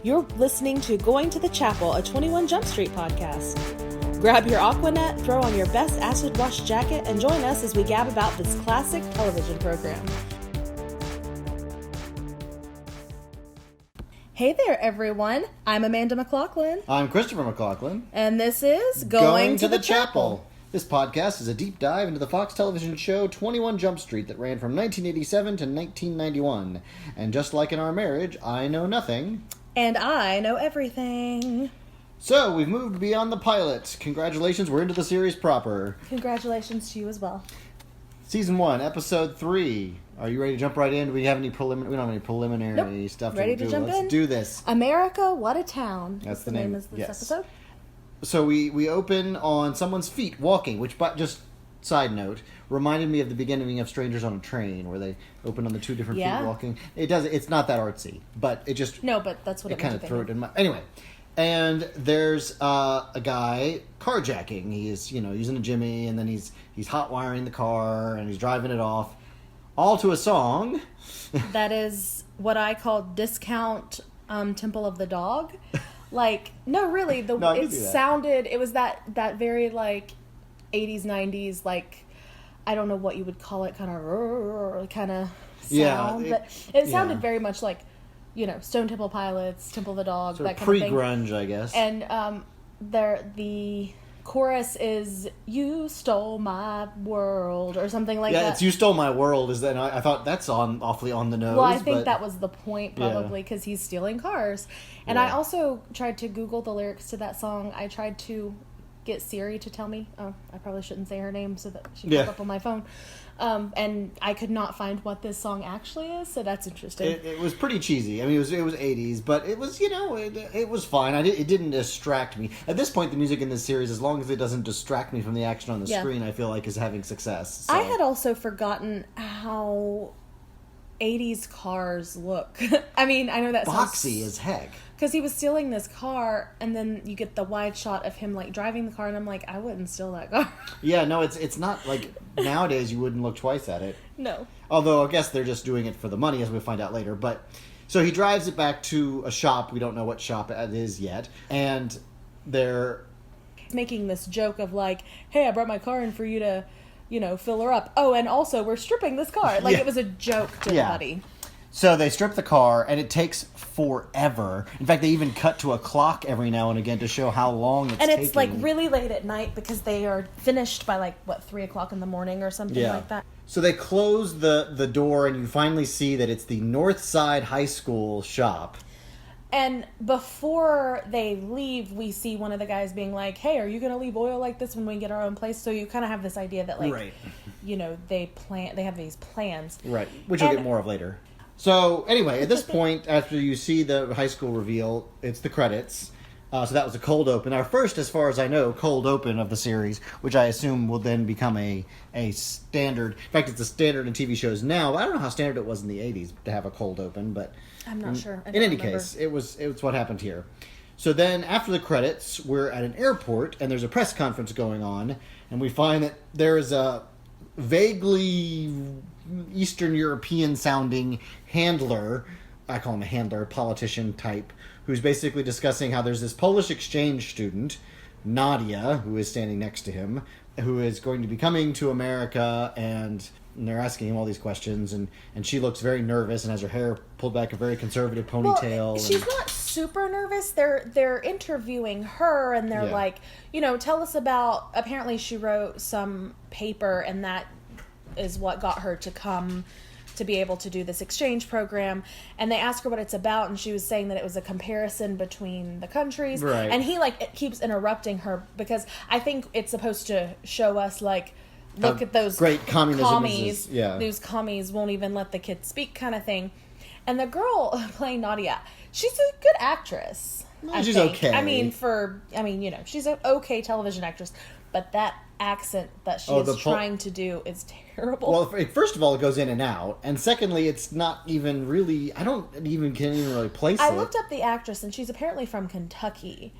You're listening to Going to the Chapel, a 21 Jump Street podcast. Grab your Aquanet, throw on your best acid wash jacket, and join us as we gab about this classic television program. Hey there, everyone. I'm Amanda McLaughlin. I'm Christopher McLaughlin. And this is Going to the Chapel. This podcast is a deep dive into the Fox television show 21 Jump Street that ran from 1987 to 1991. And just like in our marriage, I know nothing. And I know everything. So, we've moved beyond the pilot. Congratulations, we're into the series proper. Congratulations to you as well. Season 1, Episode 3. Are you ready to jump right in? Do we have any preliminary? We don't have any preliminary stuff to do. Ready to jump in? Let's do this. America, what a town. That's the name of this episode. So we open on someone's feet walking, which, but just side note, reminded me of the beginning of Strangers on a Train, where they open on the two different feet walking. It's not that artsy, but it just but that's what it kind of threw it in my anyway. And there's a guy carjacking. He is using a Jimmy, and then he's hot wiring the car and he's driving it off, all to a song that is what I call discount Temple of the Dog. Like, no, really, it was that very, like, 80s, 90s, like, I don't know what you would call it, kind of sound, but it sounded very much like, Stone Temple Pilots, Temple of the Dog, sort that of kind of thing. Pre-grunge, I guess. And the chorus is, "You stole my world," or something like that. Yeah, it's "You stole my world." Is that? I thought that's awfully on the nose. Well, I think that was the point, probably, because he's stealing cars. And I also tried to Google the lyrics to that song. I tried to get Siri to tell me. Oh, I probably shouldn't say her name so that she can pop up on my phone. And I could not find what this song actually is, so that's interesting. It was pretty cheesy. I mean, it was 80s, but it was, it was fine. It didn't distract me. At this point, the music in this series, as long as it doesn't distract me from the action on the screen, I feel like is having success. So. I had also forgotten how 80s cars look. I mean, I know that boxy as heck. Because he was stealing this car, and then you get the wide shot of him, like, driving the car, and I'm like, I wouldn't steal that car. Yeah, no, it's not, like, nowadays you wouldn't look twice at it. No. Although, I guess they're just doing it for the money, as we'll find out later. But, so he drives it back to a shop. We don't know what shop it is yet. And they're making this joke of, like, hey, I brought my car in for you to, fill her up. Oh, and also, we're stripping this car. Like, it was a joke to everybody. So they strip the car, and it takes forever. In fact, they even cut to a clock every now and again to show how long it's taking. And it's, like, really late at night because they are finished by, 3 o'clock in the morning or something like that. So they close the door, and you finally see that it's the Northside High School shop. And before they leave, we see one of the guys being like, hey, are you going to leave oil like this when we get our own place? So you kind of have this idea that, like, they have these plans. Right, which we'll get more of later. So, anyway, at this point, after you see the high school reveal, it's the credits. So that was a cold open. Our first, as far as I know, cold open of the series, which I assume will then become a standard. In fact, it's a standard in TV shows now. I don't know how standard it was in the 80s to have a cold open, but I'm not sure. In any case, it was what happened here. So then, after the credits, we're at an airport, and there's a press conference going on, and we find that there is a vaguely Eastern European sounding handler, I call him a handler, politician type, who's basically discussing how there's this Polish exchange student, Nadia, who is standing next to him, who is going to be coming to America, and they're asking him all these questions, and she looks very nervous and has her hair pulled back, a very conservative ponytail. Well, she's not super nervous. They're interviewing her, and they're like, tell us about, apparently she wrote some paper, and that is what got her to come to be able to do this exchange program. And they asked her what it's about, and she was saying that it was a comparison between the countries. Right. And he keeps interrupting her because I think it's supposed to show us, like, look at those great commies. Those commies won't even let the kids speak, kind of thing. And the girl playing Nadia, she's a good actress. She's okay. She's an okay television actress. But that accent that she is trying to do is terrible. Well, first of all, it goes in and out. And secondly, it's not even really... can't even really place it. I looked up the actress, and she's apparently from Kentucky.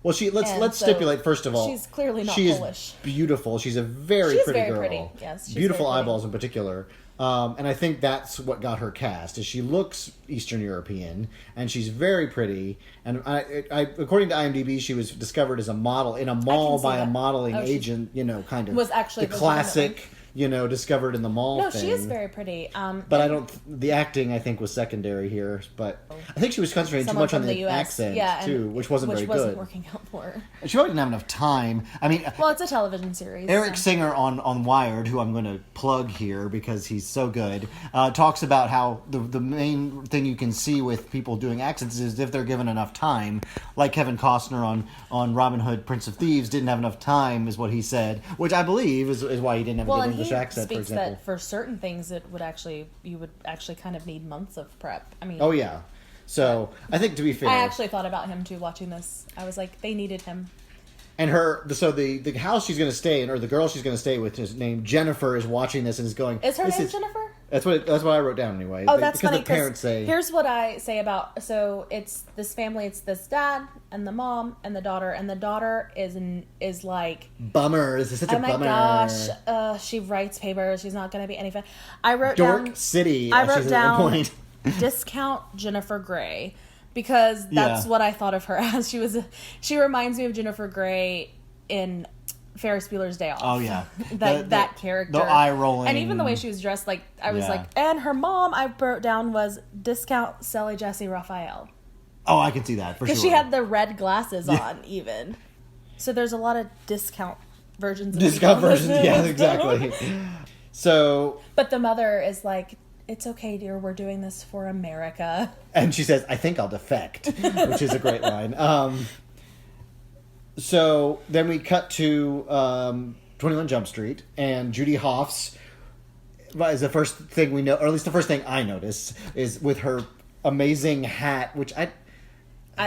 Well, let's stipulate, first of all... She's clearly not Polish. Polish. Beautiful. She's a very pretty girl. Pretty. Yes, she's beautiful very eyeballs in particular. And I think that's what got her cast. Is she looks Eastern European, and she's very pretty. And according to IMDb, she was discovered as a model in a mall by a modeling agent. Kind of was actually the classic. Discovered in the mall. No, thing. she is very pretty. But I don't. The acting, I think, was secondary here. But I think she was concentrating too much on the accent too, which wasn't very good. Which wasn't working out for her. And she probably didn't have enough time. I mean, well, it's a television series. Eric Singer on Wired, who I'm going to plug here because he's so good, talks about how the main thing you can see with people doing accents is if they're given enough time. Like Kevin Costner on Robin Hood, Prince of Thieves, didn't have enough time, is what he said, which I believe is why he didn't have a good English accent, for example. That for certain things you would actually kind of need months of prep. I mean, oh yeah. So I think, to be fair, I actually thought about him too watching this. I was like, they needed him. And the house she's going to stay in, or the girl she's going to stay with, is named Jennifer, is watching this and is going. Is her name Jennifer? That's what I wrote down anyway. Oh, that's funny. Because the parents say. Here's what I say about. So it's this family. It's this dad and the mom and the daughter. And the daughter is like. Bummer. This is such a bummer. Oh my gosh. She writes papers. She's not going to be any fun. I wrote Dork down. City. I wrote down. Discount Jennifer Grey. Because that's what I thought of her as. She reminds me of Jennifer Grey in Ferris Bueller's Day Off. Oh yeah, that character, the eye rolling, and even the way she was dressed. Like I was like, and her mom I wrote down was discount Sally Jesse Raphael. Oh, I can see that for sure. Because she had the red glasses on, even. So there's a lot of discount versions. Yeah, exactly. So, but the mother is like, "It's okay, dear. We're doing this for America." And she says, "I think I'll defect," which is a great line. So then we cut to 21 Jump Street, and Judy Hoffs is the first thing we know, or at least the first thing I notice, is with her amazing hat, which I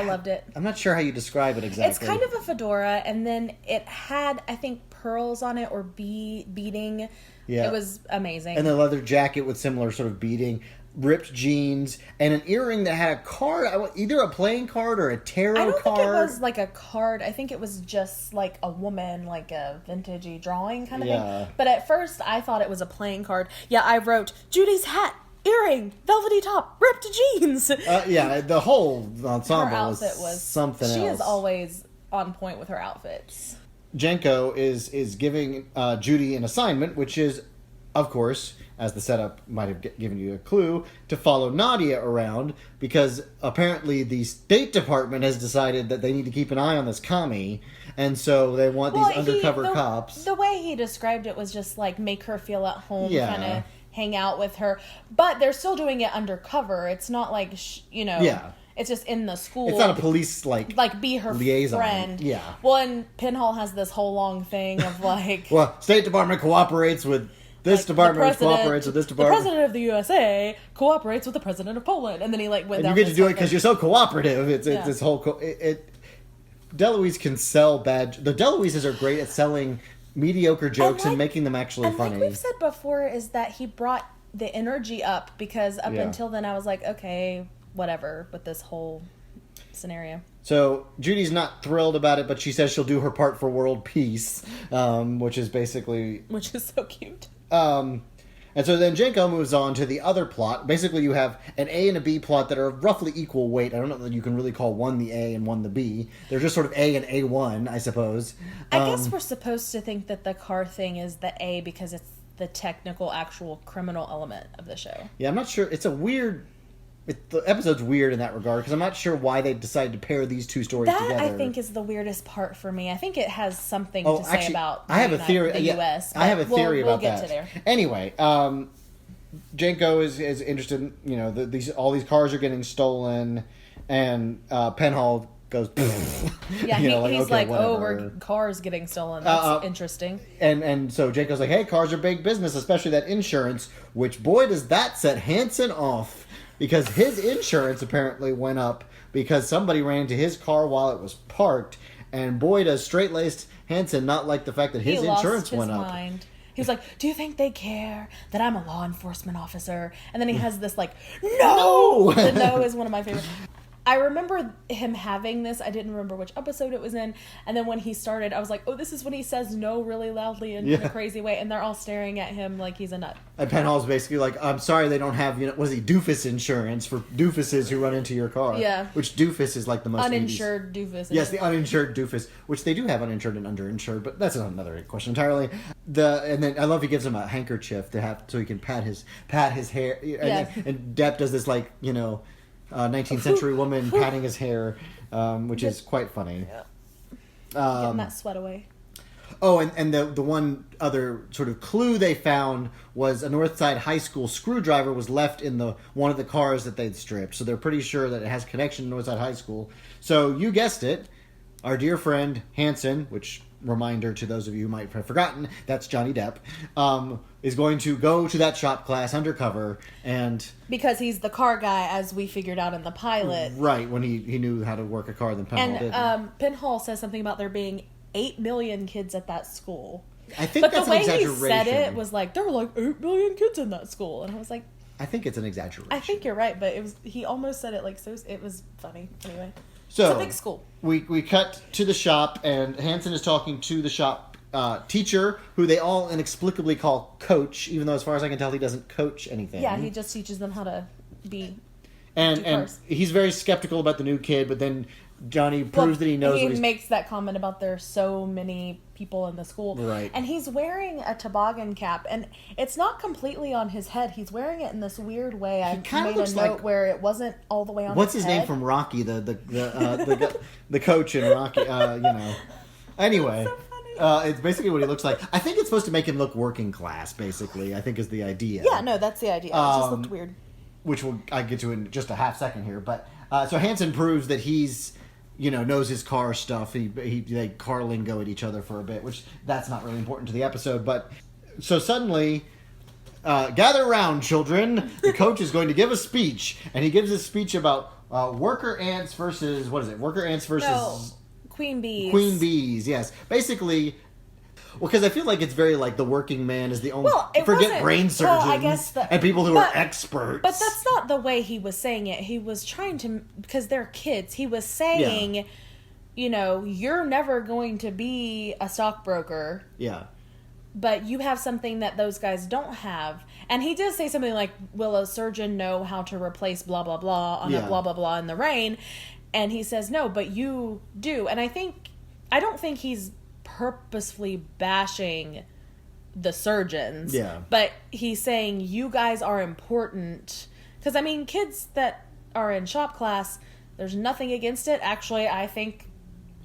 loved it. I'm not sure how you describe it exactly. It's kind of a fedora, and then it had, I think, pearls on it or beading. Yeah. It was amazing. And the leather jacket with similar sort of beading. Ripped jeans, and an earring that had a card, either a playing card or a tarot card. I don't think it was like a card. I think it was just like a woman, like a vintagey drawing kind of thing. But at first, I thought it was a playing card. Yeah, I wrote, Judy's hat, earring, velvety top, ripped jeans. The whole ensemble her outfit was something else. She is always on point with her outfits. Jenko is giving Judy an assignment, which is, of course, as the setup might have given you a clue, to follow Nadia around, because apparently the State Department has decided that they need to keep an eye on this commie, and so they want these undercover cops. The way he described it was just like make her feel at home, kind of hang out with her, but they're still doing it undercover. It's not like, it's just in the school. It's not a police, like be her liaison. Friend. Yeah. Well, and Pinhall has this whole long thing of like... well, State Department cooperates with... This department cooperates with this department. The president of the USA cooperates with the president of Poland, and then he went down. And you get to do it because you're so cooperative. It's this whole. DeLuise can sell bad. The DeLuises are great at selling mediocre jokes and making them actually funny. Like we've said before, is that he brought the energy up, because up until then I was like, okay, whatever with this whole scenario. So Judy's not thrilled about it, but she says she'll do her part for world peace, which is so cute. And so then Jenko moves on to the other plot. Basically, you have an A and a B plot that are of roughly equal weight. I don't know that you can really call one the A and one the B. They're just sort of A and A1, I suppose. I guess we're supposed to think that the car thing is the A because it's the technical, actual criminal element of the show. Yeah, I'm not sure. It's a weird... the episode's weird in that regard, because I'm not sure why they decided to pair these two stories together. That, I think, is the weirdest part for me. I think it has something to say about I have a theory. The U.S. I have a theory about that. We'll get to there. Anyway, Jenko is interested in, all these cars are getting stolen, and Penhall goes... yeah, he's like, we're cars getting stolen. That's interesting. And so Jenko's like, hey, cars are big business, especially that insurance, which, boy, does that set Hansen off. Because his insurance apparently went up because somebody ran into his car while it was parked. And boy, does straight-laced Hansen not like the fact that his insurance went up. Mind. He was like, do you think they care that I'm a law enforcement officer? And then he has this like, no! The no is one of my favorites. I remember him having this. I didn't remember which episode it was in. And then when he started, I was like, oh, this is when he says no really loudly and in a crazy way. And they're all staring at him like he's a nut. And Penhall's basically like, I'm sorry they don't have, what is he, doofus insurance for doofuses who run into your car. Yeah. Which doofus is like the most uninsured 80s. Doofus. Yes, the uninsured doofus, which they do have uninsured and underinsured, but that's another question entirely. And then I love he gives him a handkerchief to have so he can pat his hair. And Depp does this 19th century woman patting his hair, which is quite funny. Yeah. Getting that sweat away. Oh, and the one other sort of clue they found was a Northside High School screwdriver was left in one of the cars that they'd stripped. So they're pretty sure that it has connection to Northside High School. So you guessed it, our dear friend Hanson, which, reminder to those of you who might have forgotten, that's Johnny Depp, is going to go to that shop class undercover and... Because he's the car guy, as we figured out in the pilot. Right, when he knew how to work a car than Penhall did. And Penhall says something about there being 8 million kids at that school. I think that's an exaggeration. But the way he said it was like, there were like 8 million kids in that school. And I was like... I think it's an exaggeration. I think you're right, but he almost said it like so... It was funny. Anyway. So, it's a big school. We cut to the shop, and Hanson is talking to the shop teacher, who they all inexplicably call Coach, even though as far as I can tell he doesn't coach anything. Yeah, he just teaches them how to be... And he's very skeptical about the new kid, but then Johnny proves that he knows. He makes that comment about there's so many people in the school, right? And he's wearing a toboggan cap, and it's not completely on his head. He's wearing it in this weird way. I made a note where it wasn't all the way on. What's his name from Rocky? The coach in Rocky. Anyway. So funny. It's basically what he looks like. I think it's supposed to make him look working class. Basically, I think is the idea. Yeah, no, that's the idea. It just looked weird. Which I get to in just a half second here, but so Hanson proves that he's. Knows his car stuff. They car lingo at each other for a bit, which that's not really important to the episode. But so suddenly, gather around, children. The coach is going to give a speech, and he gives a speech about worker ants versus worker ants versus queen bees. Queen bees, yes. Basically. Well, because I feel like it's very the working man is the only... forget brain surgeons I guess and people who are experts. But that's not the way he was saying it. He was trying to... Because they're kids. He was saying, you're never going to be a stockbroker. Yeah. But you have something that those guys don't have. And he does say something like, will a surgeon know how to replace blah, blah, blah on a blah, blah, blah in the rain? And he says, no, but you do. And I don't think he's purposefully bashing the surgeons. Yeah. But he's saying you guys are important. Because, kids that are in shop class, there's nothing against it. Actually, I think...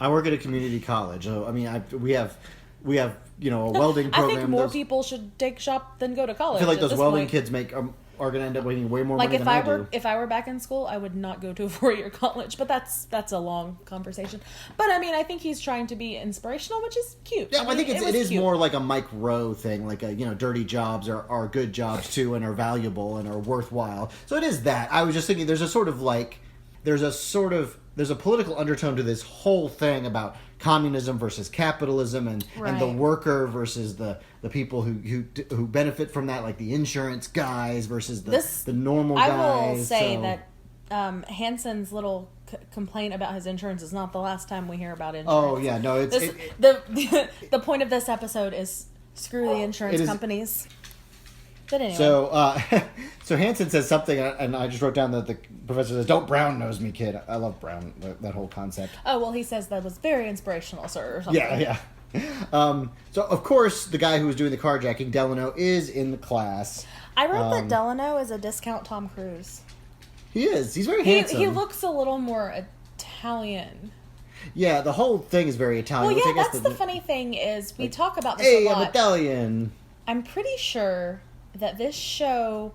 I work at a community college. So, we have a welding program. I think more people should take shop than go to college. I feel like those welding kids are going to end up making way more money than I do. If I were back in school, I would not go to a 4-year college. But that's a long conversation. But I think he's trying to be inspirational, which is cute. Yeah, I think it is more like a Mike Rowe thing, like dirty jobs are good jobs too, and are valuable and are worthwhile. So it is that. I was just thinking, there's a political undertone to this whole thing about communism versus capitalism and the worker versus the people who benefit from that, like the insurance guys versus the normal guys. I will say that Hanson's little complaint about his insurance is not the last time we hear about insurance. Oh yeah, no, the point of this episode is screw the insurance companies. But anyway. So Hanson says something, and I just wrote down that the professor says, "Don't brown nose me, kid." I love brown, that whole concept. Oh, well, he says that was very inspirational, sir, or something. Yeah. So, of course, the guy who was doing the carjacking, Delano, is in the class. I wrote that Delano is a discount Tom Cruise. He is. He's very handsome. He looks a little more Italian. Yeah, the whole thing is very Italian. Well, yeah, that's the funny thing is we talk about this a lot. Hey, I'm Italian. I'm pretty sure that this show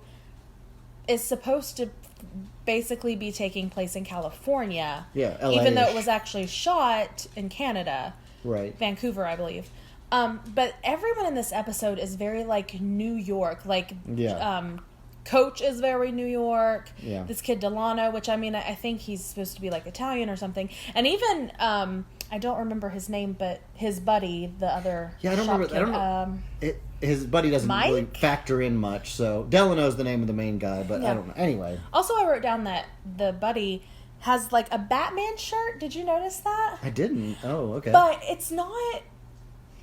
is supposed to basically be taking place in California. Yeah, LA. Even though it was actually shot in Canada. Right. Vancouver, I believe. But everyone in this episode is very, New York. Coach is very New York. Yeah. This kid Delano, which, I think he's supposed to be, Italian or something. And even, I don't remember his name, but his buddy, the other I don't remember. kid, I don't know. His buddy doesn't really factor in much, so Delano's the name of the main guy, but I don't know. Anyway. Also, I wrote down that the buddy has like a Batman shirt. Did you notice that? I didn't. Oh, okay. But it's not...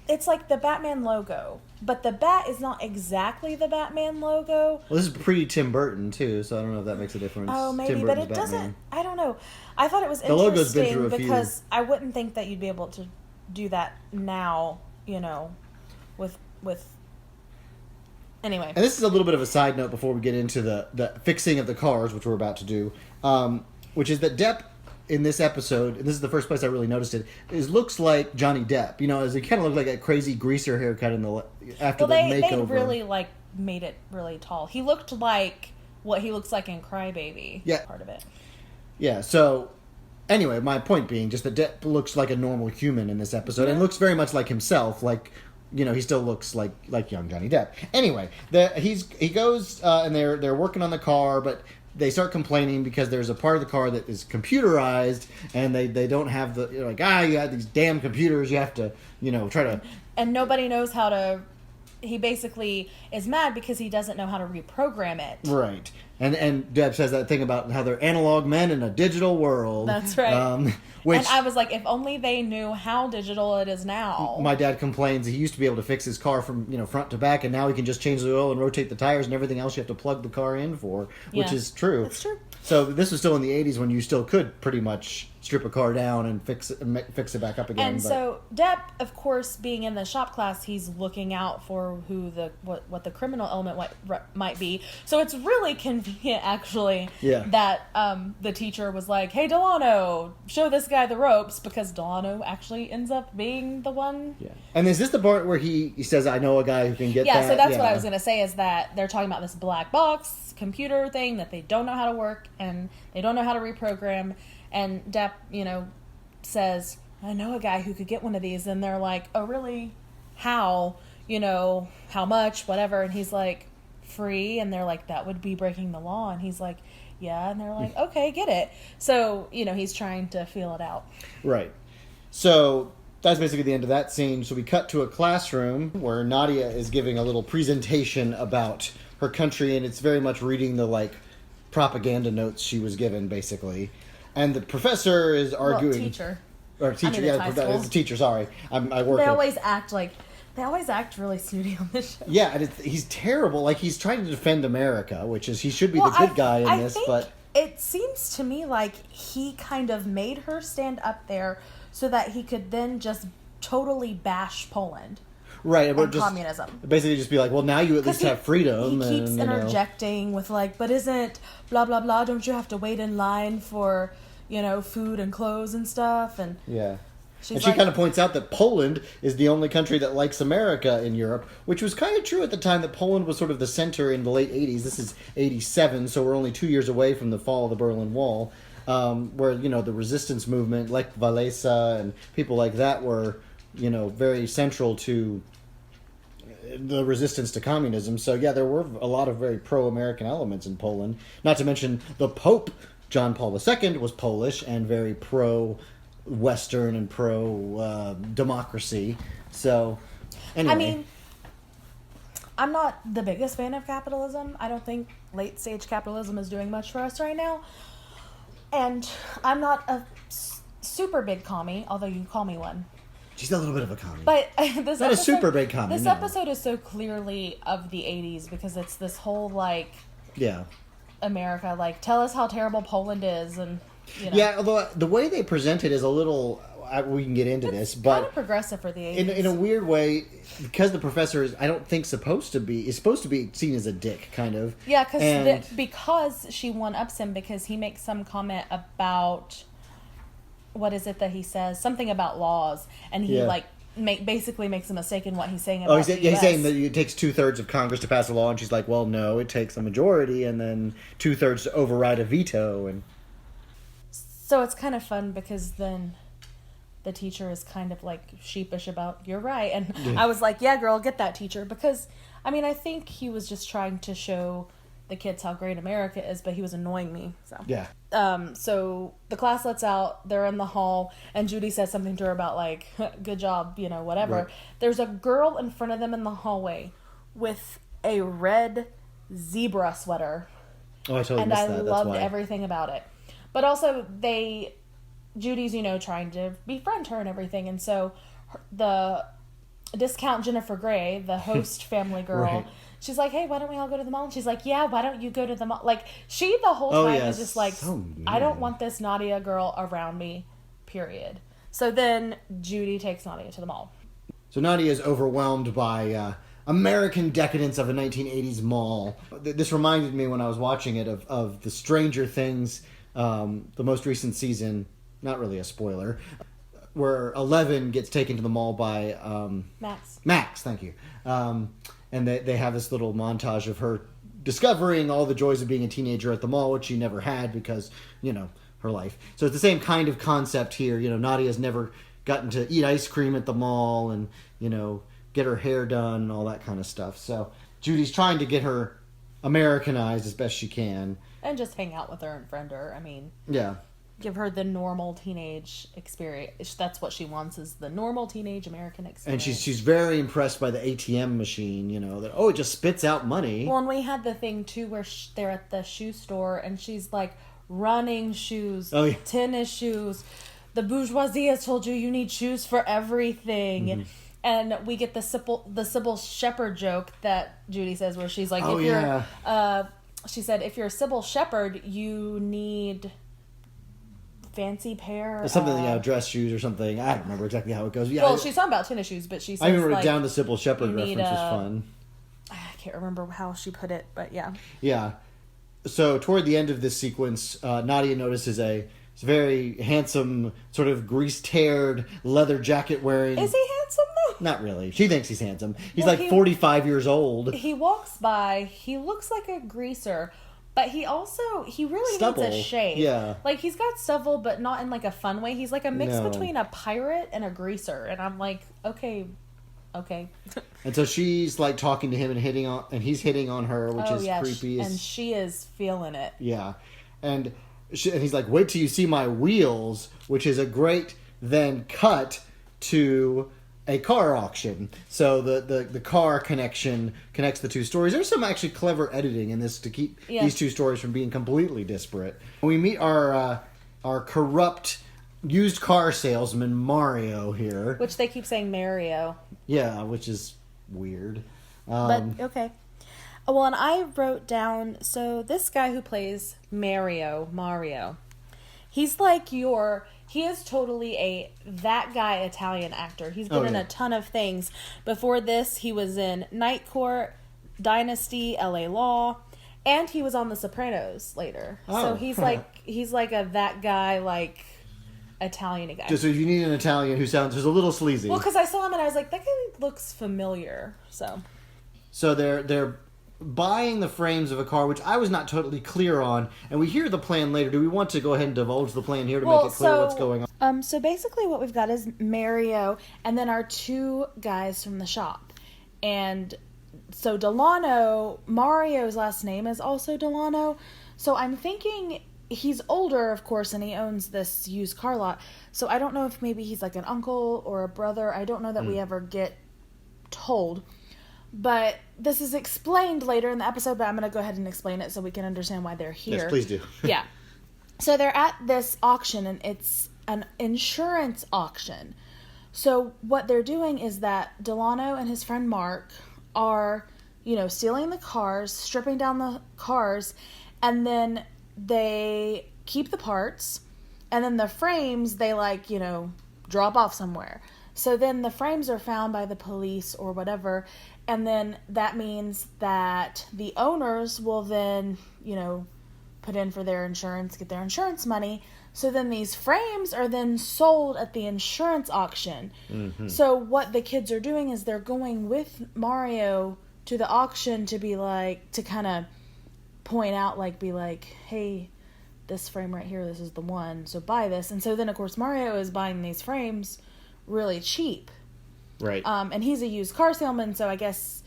It's like the Batman logo, but the bat is not exactly the Batman logo. Well, this is pre-Tim Burton, too, so I don't know if that makes a difference. Oh, maybe, but it doesn't... I don't know. I thought it was interesting logo's been through a because few. I wouldn't think that you'd be able to do that now, with... Anyway. And this is a little bit of a side note before we get into the fixing of the cars, which we're about to do, which is that Depp, in this episode, and this is the first place I really noticed it, looks like Johnny Depp. As he kind of looked like a crazy greaser haircut after the makeover. They really made it really tall. He looked like what he looks like in Crybaby. Yeah, part of it. Yeah. So anyway, my point being just that Depp looks like a normal human in this episode, and looks very much like himself. He still looks like young Johnny Depp. Anyway, he goes and they're working on the car, but they start complaining because there's a part of the car that is computerized, and they don't have you have these damn computers. You have to try to, and nobody knows how to. He basically is mad because he doesn't know how to reprogram it. Right. And Deb says that thing about how they're analog men in a digital world. That's right. And I was like, if only they knew how digital it is now. My dad complains he used to be able to fix his car from front to back, and now he can just change the oil and rotate the tires and everything else you have to plug the car in for, which is true. That's true. So this was still in the 80s when you still could pretty much strip a car down and fix it back up again. So Depp, of course, being in the shop class, he's looking out for who what the criminal element might be. So it's really convenient, actually, that the teacher was like, "Hey, Delano, show this guy the ropes," because Delano actually ends up being the one. Yeah. And is this the part where he says, "I know a guy who can get that"? Yeah. So that's what I was going to say, is that they're talking about this black box computer thing that they don't know how to work and they don't know how to reprogram. And Depp, says, "I know a guy who could get one of these." And they're like, "Oh, really? How? How much? Whatever." And he's like, "Free." And they're like, "That would be breaking the law." And he's like, "Yeah." And they're like, "Okay, get it." So, he's trying to feel it out. Right. So that's basically the end of that scene. So we cut to a classroom where Nadia is giving a little presentation about her country, and it's very much reading the propaganda notes she was given, basically. And the professor is arguing. Well, teacher. Or teacher, it's a teacher. Sorry, I work. They always act really snooty on this show. Yeah, and he's terrible. He's trying to defend America, which is he should be the good guy in this, but it seems to me like he kind of made her stand up there so that he could then just totally bash Poland. Right, and communism. Basically, just be like, well, now you at least have freedom. He keeps interjecting with but isn't blah blah blah? Don't you have to wait in line for food and clothes and stuff? And she kind of points out that Poland is the only country that likes America in Europe, which was kind of true at the time that Poland was sort of the center in the late 80s. This is 87, so we're only 2 years away from the fall of the Berlin Wall, where the resistance movement, like Walesa and people like that, were very central to the resistance to communism. So there were a lot of very pro-American elements in Poland. Not to mention the Pope, John Paul II, was Polish and very pro-Western and pro-democracy. So, anyway. I mean, I'm not the biggest fan of capitalism. I don't think late-stage capitalism is doing much for us right now. And I'm not a super big commie, although you call me one. She's a little bit of a commie. But not a super big commie. This episode is so clearly of the 80s because it's this whole, America, tell us how terrible Poland is. And, Yeah, although the way they present it is a little... we can get into this, but... kind of progressive for the 80s. In a weird way, because the professor is, I don't think, supposed to be seen as a dick, kind of. Yeah, because she one-ups him because he makes some comment about... What is it that he says? Something about laws, and he basically makes a mistake in what he's saying about the US. He's saying that it takes 2/3 of Congress to pass a law, and she's like, "Well, no, it takes a majority, and then 2/3 to override a veto." And so it's kind of fun because then the teacher is kind of sheepish about, "You're right," and I was like, "Yeah, girl, get that, teacher," because I think he was just trying to show the kids how great America is, but he was annoying me. So yeah. So the class lets out, they're in the hall, and Judy says something to her about good job, whatever. Right. There's a girl in front of them in the hallway with a red zebra sweater. Oh, I totally missed that. And I loved everything about it. But also Judy's, trying to befriend her and everything. And so the discount Jennifer Grey, the host family girl, right. She's like, hey, why don't we all go to the mall? And she's like, yeah, why don't you go to the mall? Like, she the whole time is just like, I don't want this Nadia girl around me, period. So then Judy takes Nadia to the mall. So Nadia is overwhelmed by American decadence of a 1980s mall. This reminded me when I was watching it of the Stranger Things, the most recent season, not really a spoiler, where Eleven gets taken to the mall by Max. Max, thank you. And they have this little montage of her discovering all the joys of being a teenager at the mall, which she never had because, her life. So it's the same kind of concept here. Nadia's never gotten to eat ice cream at the mall and, get her hair done and all that kind of stuff. So Judy's trying to get her Americanized as best she can. And just hang out with her and friend her. I mean... Yeah. Give her the normal teenage experience. That's what she wants, is the normal teenage American experience. And she's very impressed by the ATM machine, that, it just spits out money. Well, and we had the thing, too, where they're at the shoe store, and she's, like, running shoes, tennis shoes. The bourgeoisie has told you need shoes for everything. Mm-hmm. And we get the Sybil Shepherd joke that Judy says, where she's like, she said, if you're Sybil Shepherd, you need... fancy pair dress shoes or something. I don't remember exactly how it goes. Yeah, well, she's talking about tennis shoes, but she says, I wrote down the Sybil Shepherd reference was fun. I can't remember how she put it, but yeah. Yeah. So toward the end of this sequence, Nadia notices a very handsome, sort of greased-haired, leather jacket wearing... Is he handsome, though? Not really. She thinks he's handsome. He's 45 years old. He walks by. He looks like a greaser. But he really needs a shave. Yeah. Like, he's got stubble, but not in, like, a fun way. He's, like, a mix between a pirate and a greaser. And I'm like, okay. And so she's, like, talking to him and he's hitting on her, which is creepy. And she is feeling it. Yeah. And he's like, wait till you see my wheels, which is a great then cut to... a car auction. So the car connection connects the two stories. There's some actually clever editing in this to keep these two stories from being completely disparate. We meet our corrupt used car salesman Mario here, which they keep saying Mario. Yeah, which is weird. But okay. Well, and I wrote down, so this guy who plays Mario, he's like he is totally that guy Italian actor. He's been in a ton of things. Before this, he was in Night Court, Dynasty, LA Law, and he was on The Sopranos later. So he's like a that guy, like, Italian guy. Just so you need an Italian who's a little sleazy. Well, because I saw him and I was like, that guy looks familiar. So they're buying the frames of a car, which I was not totally clear on, and we hear the plan later. Do we want to go ahead and divulge the plan here to make it clear what's going on? So basically what we've got is Mario and then our two guys from the shop. And so Delano, Mario's last name is also Delano. So I'm thinking he's older, of course, and he owns this used car lot. So I don't know if maybe he's like an uncle or a brother. I don't know that we ever get told. But this is explained later in the episode, but I'm going to go ahead and explain it so we can understand why they're here. Yes, please do. Yeah. So they're at this auction, and it's an insurance auction. So what they're doing is that Delano and his friend Mark are, stealing the cars, stripping down the cars, and then they keep the parts, and then the frames, they, drop off somewhere. So then the frames are found by the police or whatever, and then that means that the owners will then, put in for their insurance, get their insurance money. So then these frames are then sold at the insurance auction. Mm-hmm. So what the kids are doing is they're going with Mario to the auction to be like, to kind of point out, hey, this frame right here, this is the one, so buy this. And so then, of course, Mario is buying these frames really cheap. Right. And he's a used car salesman, so I guess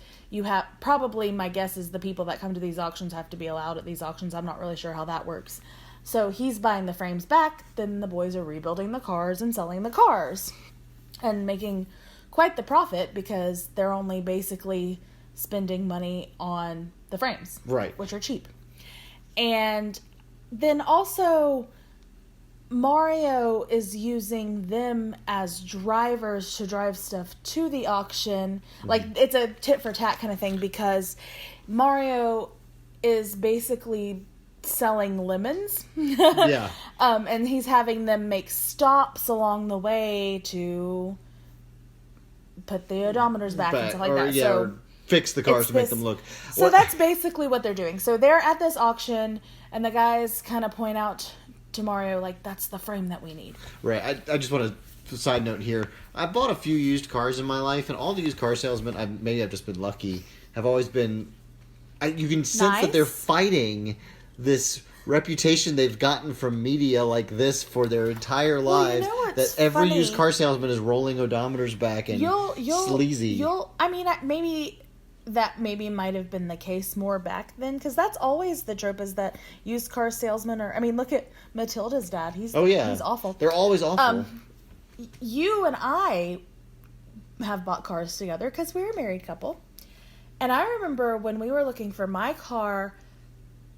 probably my guess is the people that come to these auctions have to be allowed at these auctions. I'm not really sure how that works. So he's buying the frames back, then the boys are rebuilding the cars and selling the cars. And making quite the profit because they're only basically spending money on the frames. Right. Which are cheap. And then also Mario is using them as drivers to drive stuff to the auction. Like, it's a tit for tat kind of thing, because Mario is basically selling lemons. Yeah. And he's having them make stops along the way to put the odometers back and stuff like that. Yeah, so or fix the cars to make them look. So that's basically what they're doing. So they're at this auction, and the guys kind of point out to Mario, like, that's the frame that we need. Right. I just want to side note here. I bought a few used cars in my life, and all the used car salesmen, maybe I've just been lucky, have always been... you can sense that they're fighting this reputation they've gotten from media like this for their entire lives. Well, you know that every used car salesman is rolling odometers back and sleazy. Maybe might have been the case more back then, because that's always the trope, is that used car salesmen are... I mean, look at Matilda's dad. He's awful. They're always awful. You and I have bought cars together because we're a married couple. And I remember when we were looking for my car,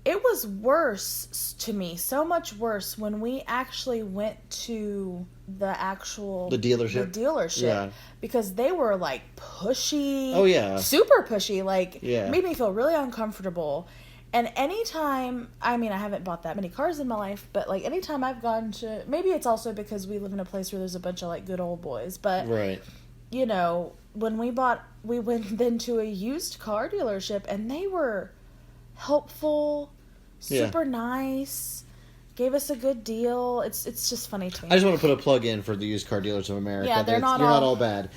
it was worse to me, so much worse, when we actually went to the dealership. Yeah. Because they were, like, pushy. Oh, yeah. Super pushy. Like, yeah. Made me feel really uncomfortable. And anytime, I mean, I haven't bought that many cars in my life, but, like, anytime I've gone to... Maybe it's also because we live in a place where there's a bunch of, like, good old boys. But, right. You know, when we went then to a used car dealership, and they were helpful, super nice, gave us a good deal. It's just funny to me. I just want to put a plug in for the used car dealers of America. Yeah, you're not all bad.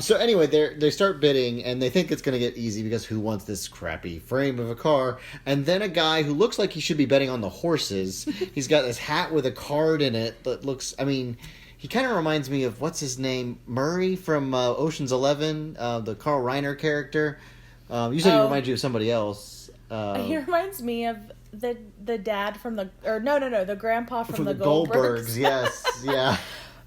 So anyway, they start bidding, and they think it's going to get easy because who wants this crappy frame of a car? And then a guy who looks like he should be betting on the horses. He's got this hat with a card in it that looks... I mean... He kind of reminds me of, what's his name? Murray from Ocean's 11, the Carl Reiner character. You said he reminds you of somebody else. He reminds me of the dad from the... Or the grandpa from the Goldbergs. Yes, yeah.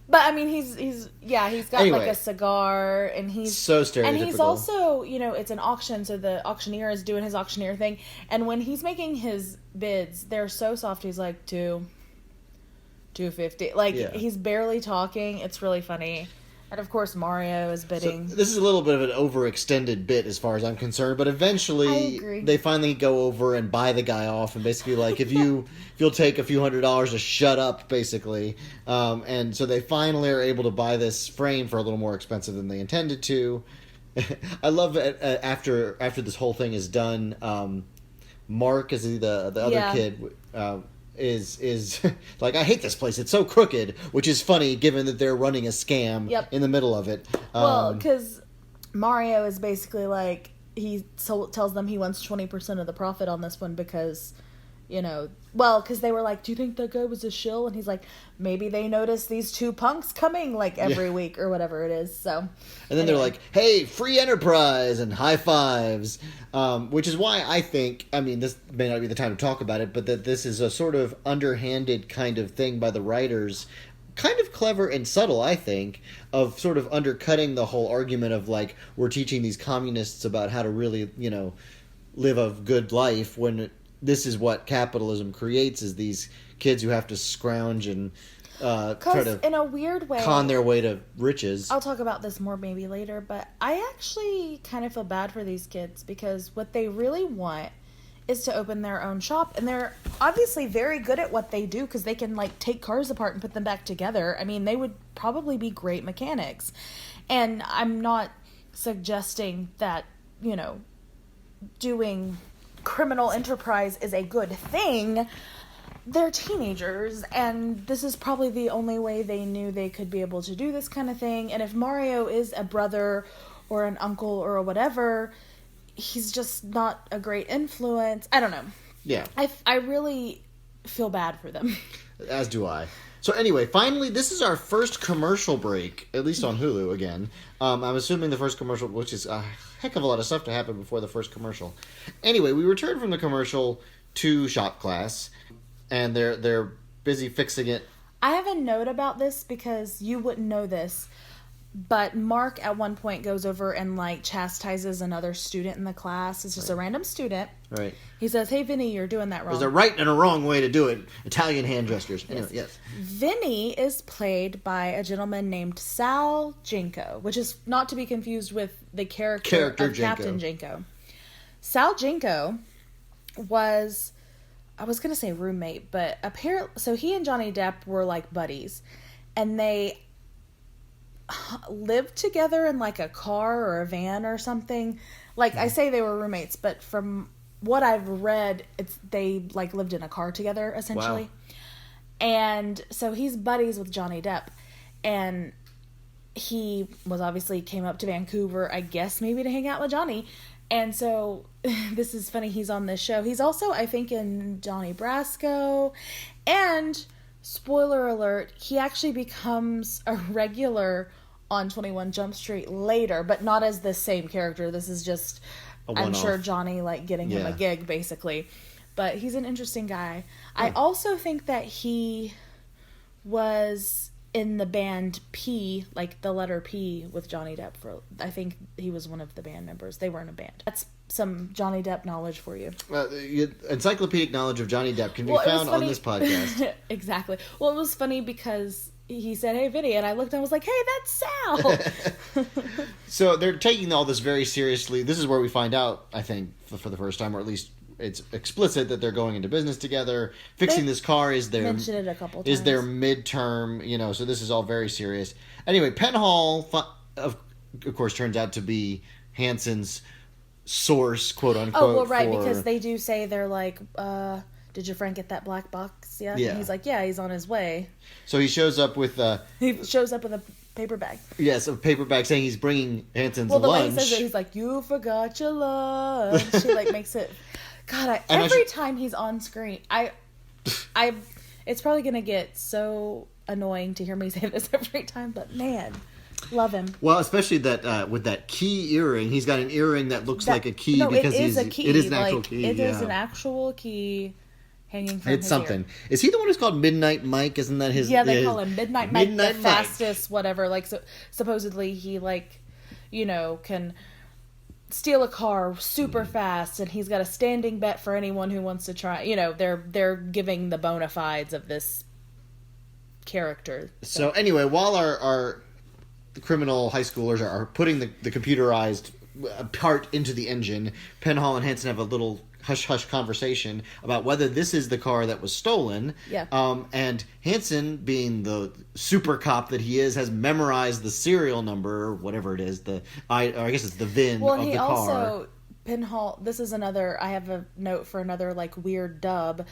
But, I mean, he's got, like, a cigar, and he's... So stereotypical. And he's also, it's an auction, so the auctioneer is doing his auctioneer thing. And when he's making his bids, they're so soft, he's like, $250. Like, he's barely talking. It's really funny. And, of course, Mario is bidding. So this is a little bit of an overextended bit as far as I'm concerned, but eventually they finally go over and buy the guy off, and basically, like, if you'll take a few $100s to shut up, basically. And so they finally are able to buy this frame for a little more expensive than they intended to. I love it after this whole thing is done. Mark is the other kid. Is like, I hate this place. It's so crooked, which is funny given that they're running a scam in the middle of it. Well, because Mario is basically like, he tells them he wants 20% of the profit on this one because, because they were like, do you think that guy was a shill? And he's like, maybe they noticed these two punks coming, like, every week or whatever it is. So, and then they're like, hey, free enterprise, and high fives, which is why I think, I mean, this may not be the time to talk about it, but that this is a sort of underhanded kind of thing by the writers, kind of clever and subtle, I think, of sort of undercutting the whole argument of, like, we're teaching these communists about how to really, live a good life, when this is what capitalism creates, is these kids who have to scrounge and try to, in a weird way, con their way to riches. I'll talk about this more maybe later, but I actually kind of feel bad for these kids, because what they really want is to open their own shop, and they're obviously very good at what they do, because they can, like, take cars apart and put them back together. I mean, they would probably be great mechanics. And I'm not suggesting that, doing criminal enterprise is a good thing. They're teenagers, and this is probably the only way they knew they could be able to do this kind of thing. And if Mario is a brother or an uncle or whatever, he's just not a great influence. I don't know. Yeah. I really feel bad for them. As do I. So anyway, finally, this is our first commercial break, at least on Hulu again. I'm assuming the first commercial, which is a heck of a lot of stuff to happen before the first commercial. Anyway, we return from the commercial to shop class, and they're busy fixing it. I have a note about this because you wouldn't know this. But Mark at one point goes over and like chastises another student in the class. It's just a random student. Right. He says, "Hey, Vinny, you're doing that wrong." There's a right and a wrong way to do it. Italian hand gestures. Anyway, yes. Vinny is played by a gentleman named Sal Jenko, which is not to be confused with the character of Jenko. Captain Jenko. Sal Jenko was, I was going to say roommate, but apparently, so he and Johnny Depp were like buddies, and they lived together in like a car or a van or something. Like I say they were roommates, but from what I've read, they like lived in a car together essentially. Wow. And so he's buddies with Johnny Depp, and he was obviously came up to Vancouver, I guess maybe to hang out with Johnny. And so this is funny, he's on this show. He's also, I think, in Donnie Brasco, and spoiler alert, he actually becomes a regular on 21 Jump Street later, but not as the same character. This is just, I'm sure, Johnny like getting him a gig basically. But he's an interesting guy. I also think that he was in the band P, like the letter P, with Johnny Depp. I think he was one of the band members. They were in a band. That's some Johnny Depp knowledge for you. Encyclopedic knowledge of Johnny Depp can be found on this podcast. Exactly. Well, it was funny because he said, "Hey, Vinny," and I looked and I was like, "Hey, that's Sal." So they're taking all this very seriously. This is where we find out, I think, for the first time, or at least it's explicit that they're going into business together. Fixing this car is their mentioned it a couple times. Is their midterm, so this is all very serious. Anyway, Penhall, of course, turns out to be Hanson's source, quote unquote. Oh, well, right, because they do say they're like, "Did your friend get that black box yet?" Yeah. And he's like, "Yeah, he's on his way." So he shows up with a paper bag. Yes, a paper bag saying he's bringing Hanson's lunch. Well, the way he says it, he's like, "You forgot your lunch." He like makes it. God, every time he's on screen, it's probably gonna get so annoying to hear me say this every time, but man, love him. Well, especially that with that key earring, he's got an earring that looks like a key because it is a key. It is an actual key. It is an actual key hanging from his something. ear. Is he the one who's called Midnight Mike? Isn't that his? Yeah, they call him Midnight Mike, Midnight the Mike. fastest, whatever. Like, so supposedly he can steal a car super fast, and he's got a standing bet for anyone who wants to try. They're giving the bona fides of this character. So anyway, while our criminal high schoolers are putting the computerized part into the engine, Penhall and Hanson have a little hush-hush conversation about whether this is the car that was stolen. Yeah. And Hanson, being the super cop that he is, has memorized the serial number, or whatever it is, I guess it's the VIN of the car. Well, he also, Penhall, this is another, I have a note for another, like, weird dub,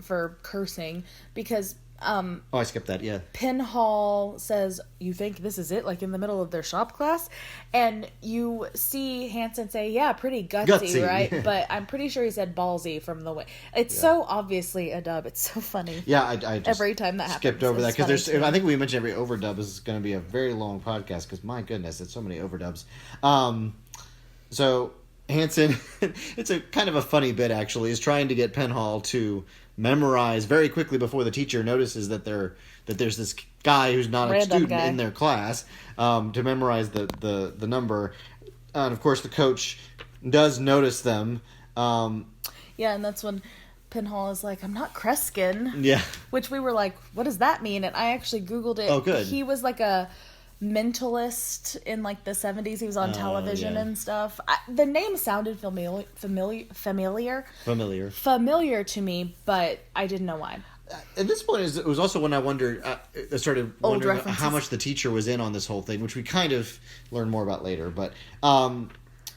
for cursing, because I skipped that, yeah. Penhall says, "You think this is it?" like in the middle of their shop class. And you see Hanson say, "Yeah, pretty gutsy. Right?" But I'm pretty sure he said ballsy from the way. It's so obviously a dub. It's so funny. Yeah, I just every time that skipped happens, over that because I think we mentioned every overdub is going to be a very long podcast because my goodness, it's so many overdubs. So Hanson, it's a kind of a funny bit actually, is trying to get Penhall to memorize very quickly before the teacher notices that there's this guy who's not a student in their class, to memorize the number. And of course the coach does notice them. And that's when Penhall is like, "I'm not Kreskin." Yeah. Which we were like, what does that mean? And I actually Googled it. Oh, good. He was like a mentalist in like the 70s. He was on television and stuff. The name sounded familiar to me, but I didn't know why. At this point, it was also when I wondered, I started wondering how much the teacher was in on this whole thing, which we kind of learn more about later. But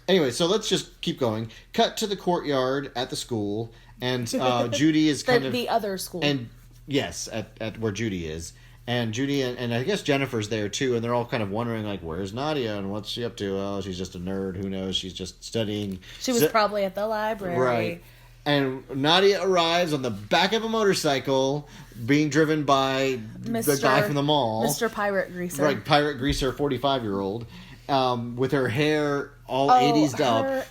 anyway, so let's just keep going. Cut to the courtyard at the school, and Judy is the other school. And yes, at where Judy is. And Judy and I guess Jennifer's there too, and they're all kind of wondering, like, where's Nadia and what's she up to? Oh, she's just a nerd. Who knows? She's just studying. She was probably at the library. Right. And Nadia arrives on the back of a motorcycle being driven by the guy from the mall. Mr. Pirate Greaser. Right, Pirate Greaser, 45-year-old, with her hair all 80s up.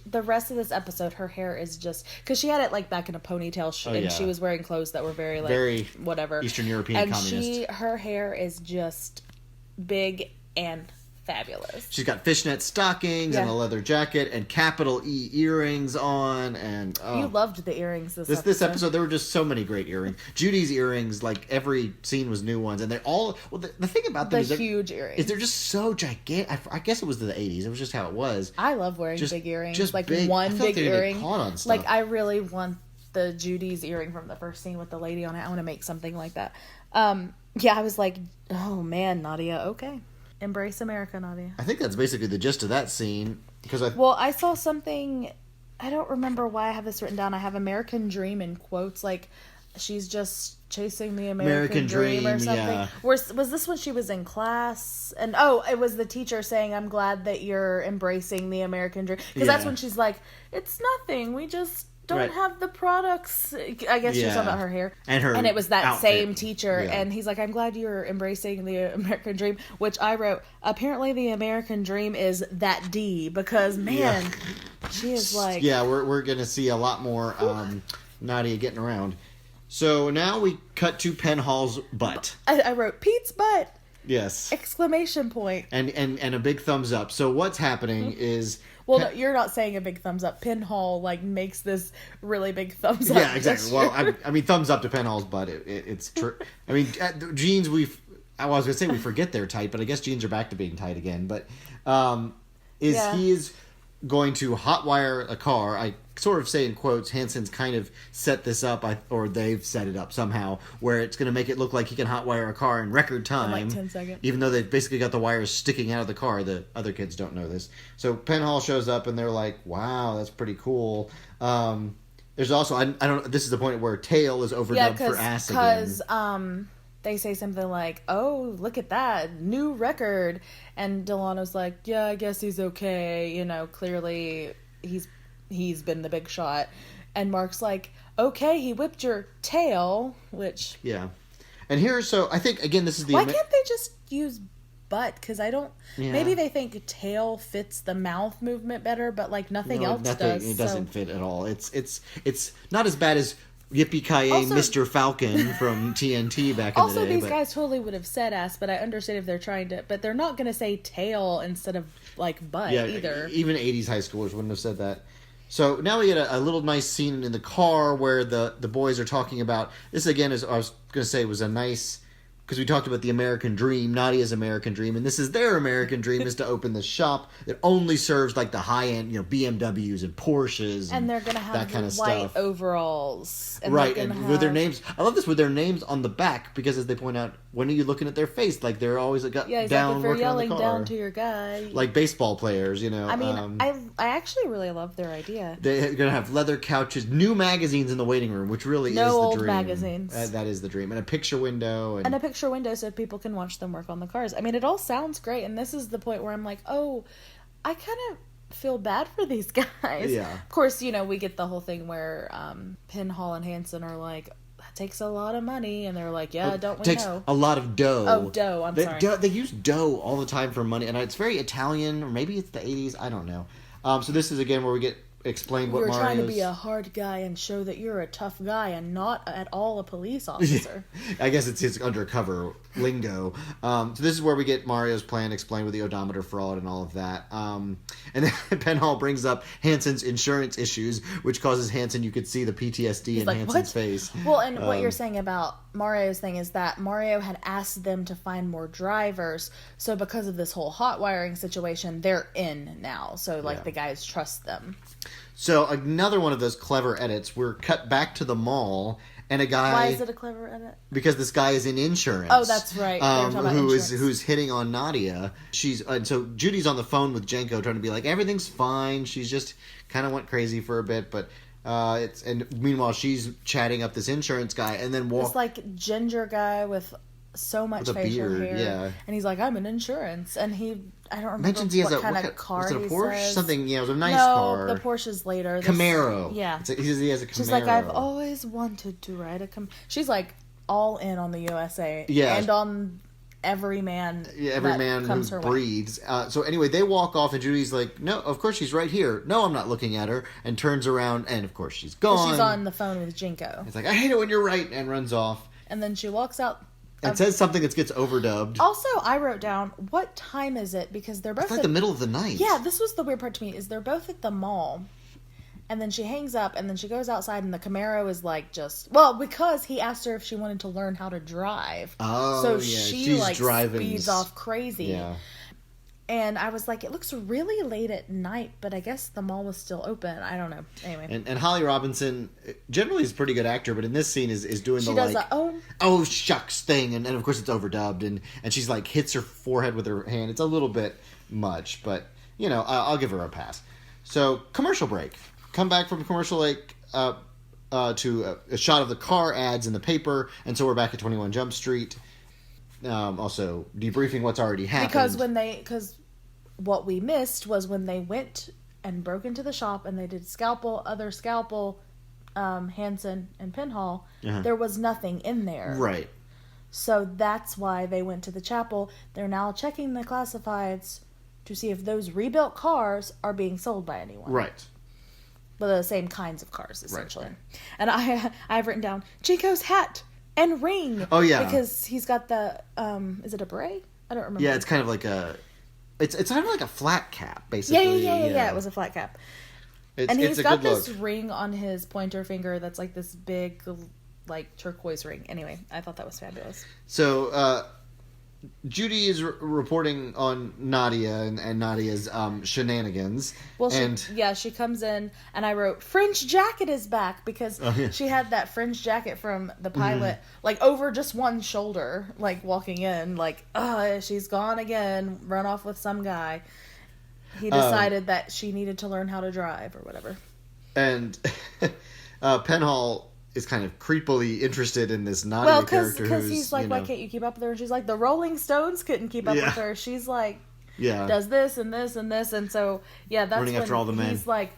The rest of this episode, her hair is just... Because she had it, like, back in a ponytail, and she was wearing clothes that were very, like, very whatever. Eastern European communist. And her hair is just big and fabulous. She's got fishnet stockings and a leather jacket and capital E earrings on, and you loved the earrings this episode. There were just so many great earrings. Judy's earrings, like every scene was new ones, and they're all the thing about them is huge earrings. Is they're just so gigantic. I guess it was the 80s. It was just how it was. I love wearing big earrings. Just like big, one big earring. Caught on stuff. Like I really want the Judy's earring from the first scene with the lady on it. I want to make something like that. I was like, oh man, Nadia, okay. Embrace America, Nadia. I think that's basically the gist of that scene. I saw something, I don't remember why I have this written down. I have American Dream in quotes, like she's just chasing the American Dream or something. Yeah. Was this when she was in class? And it was the teacher saying, I'm glad that you're embracing the American Dream. Because that's when she's like, it's nothing. We just don't have the products. I guess she was talking about her hair. And it was that outfit. Same teacher. Yeah. And he's like, I'm glad you're embracing the American Dream. Which I wrote, apparently the American Dream is that D. Because, man, she is like... Yeah, we're going to see a lot more Nadia getting around. So now we cut to Penhall's butt. I wrote, Pete's butt. Yes. Exclamation point. And a big thumbs up. So what's happening is... Well, no, you're not saying a big thumbs up. Penhall, makes this really big thumbs up. Yeah, exactly. Well, I mean, thumbs up to Penhall's butt. It's true. I mean, jeans, I was going to say we forget they're tight, but I guess jeans are back to being tight again. But he is going to hotwire a car. I sort of say in quotes, Hansen's kind of set this up, or they've set it up somehow, where it's going to make it look like he can hotwire a car in record time. In 10 seconds. Even though they've basically got the wires sticking out of the car. The other kids don't know this. So Penhall shows up and they're like, wow, that's pretty cool. There's also, I don't, this is the point where tail is overdubbed for ass again. Because, they say something like, oh, look at that, new record. And Delano's like, yeah, I guess he's okay. Clearly he's been the big shot. And Mark's like, okay, he whipped your tail, which... Yeah. And I think, again, this is the... Why can't they just use butt? Because I don't... Yeah. Maybe they think tail fits the mouth movement better, but, nothing else does. It doesn't fit at all. It's not as bad as... Yippee-ki-yay, Mr. Falcon from TNT back in the day. Also, these guys totally would have said ass, but I understand if they're trying to... But they're not going to say tail instead of, butt either. Even 80s high schoolers wouldn't have said that. So now we get a little nice scene in the car where the boys are talking about... This, again, is I was going to say was a nice... Because we talked about the American Dream, Nadia's American Dream, and this is their American Dream, is to open this shop that only serves the high-end, BMWs and Porsches and they're gonna have that kind of white stuff. Overalls. And right, and with their names, I love this with their names on the back because, as they point out, when are you looking at their face? They're always down working on yelling the car. down to your guy. Like baseball players, I mean, I actually really love their idea. They're gonna have leather couches, new magazines in the waiting room, which really is the dream. No old magazines. That is the dream, and a picture window, and a picture window so people can watch them work on the cars. I mean, it all sounds great, and this is the point where I'm like, oh, I kind of feel bad for these guys. Yeah. Of course, we get the whole thing where Penhall and Hansen are like, that takes a lot of money, and they're like, yeah, don't we takes know? A lot of dough. Oh, dough. Sorry. They use dough all the time for money, and it's very Italian, or maybe it's the 80s. I don't know. So this is again where we get explained what Mario's... You're trying to be a hard guy and show that you're a tough guy and not at all a police officer. I guess it's his undercover lingo. So this is where we get Mario's plan explained with the odometer fraud and all of that. And then Penhall brings up Hansen's insurance issues, which causes Hansen, you could see the PTSD in Hansen's face. Well, and what you're saying about Mario's thing is that Mario had asked them to find more drivers, so because of this whole hot wiring situation, they're in now. So, the guys trust them. So, another one of those clever edits, we're cut back to the mall, and a guy... Why is it a clever edit? Because this guy is in insurance. Oh, that's right. Who's hitting on Nadia. So Judy's on the phone with Jenko trying to be like, everything's fine. She's just kind of went crazy for a bit, but... and meanwhile, she's chatting up this insurance guy, and then this ginger guy with so much facial hair, yeah. And he's like, "I'm in insurance," and I don't remember mentions he has what kind of car. Was it a Porsche? Says. Something, it was a nice car. No, the Porsche's later. Camaro. Yeah, he says he has a Camaro. She's like, I've always wanted to ride a Camaro. She's all in on the USA, and on every man. Yeah, every man who breathes. So anyway, they walk off, and Judy's like, "No, of course she's right here. No, I'm not looking at her." And turns around, and of course she's gone. She's on the phone with Jinko. It's like, I hate it when you're right, and runs off. And then she walks out It says something that gets overdubbed. Also, I wrote down, what time is it? Because they're both... It's like the middle of the night. Yeah, this was the weird part to me, is they're both at the mall. And then she hangs up, and then she goes outside, and the Camaro is like just... Well, because he asked her if she wanted to learn how to drive. Oh, so yeah. she like driving. Speeds off crazy. Yeah. And I was like, it looks really late at night, but I guess the mall was still open. I don't know. Anyway. And Holly Robinson generally is a pretty good actor, but in this scene is doing she the does like, oh shucks thing, and of course it's overdubbed, and she's like hits her forehead with her hand. It's a little bit much, but you know, I'll give her a pass. So commercial break. Come back from commercial break to a shot of the car ads in the paper, and so we're back at 21 Jump Street. Also debriefing what's already happened. Because what we missed was when they went and broke into the shop and they did other scalpel, Hansen and Penhall, there was nothing in there. Right. So that's why they went to the chapel. They're now checking the classifieds to see if those rebuilt cars are being sold by anyone. Right. But the same kinds of cars, essentially. Right. And I've written down Chico's hat and ring. Oh, yeah. Because he's got the, is it a beret? I don't remember. Yeah, it's kind of like it's kind of like a flat cap, basically. Yeah, it was a flat cap. And he's got this ring on his pointer finger that's like this big, like, turquoise ring. Anyway, I thought that was fabulous. So, Judy is reporting on Nadia and Nadia's shenanigans. Well, she comes in, and I wrote, Fringe jacket is back, because she had that fringe jacket from the pilot, like, over just one shoulder, like, walking in, like, she's gone again, run off with some guy. He decided that she needed to learn how to drive, or whatever. And Penhall is kind of creepily interested in this Nadia character. Because he's like, why can't you keep up with her? And she's like, the Rolling Stones couldn't keep up with her. She's like, does this and this and this. And so, that's running after all the men. He's like,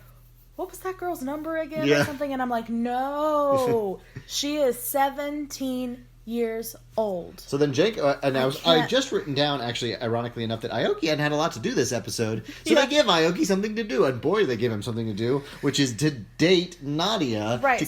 what was that girl's number again or something? And I'm like, no, she is 17 years old. So then Jake announced, I just written down, actually, ironically enough, that Aoki hadn't had a lot to do this episode. So they give Aoki something to do. And boy, they give him something to do, which is to date Nadia to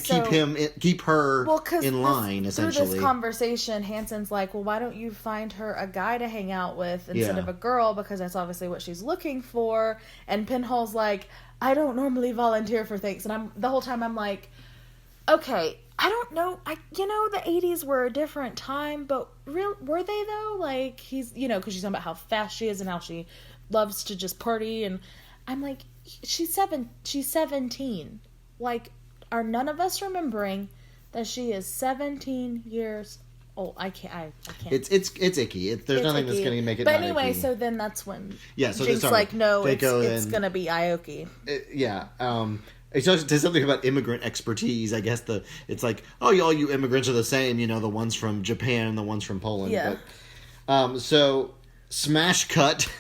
keep her in line, essentially. Through this conversation, Hansen's like, well, why don't you find her a guy to hang out with instead of a girl? Because that's obviously what she's looking for. And Penhall's like, I don't normally volunteer for things. And the whole time I'm like, okay, I don't know. The 80s were a different time, but were they though? Like, he's, because she's talking about how fast she is and how she loves to just party. And I'm like, she's 17. Like, are none of us remembering that she is 17 years old? I can't. It's icky. There's nothing that's going to make it. But anyway, so then that's when Jake's like, no, it's going to be Aoki. It says something about immigrant expertise. I guess it's like, all you immigrants are the same, the ones from Japan and the ones from Poland. Yeah. But, so, smash cut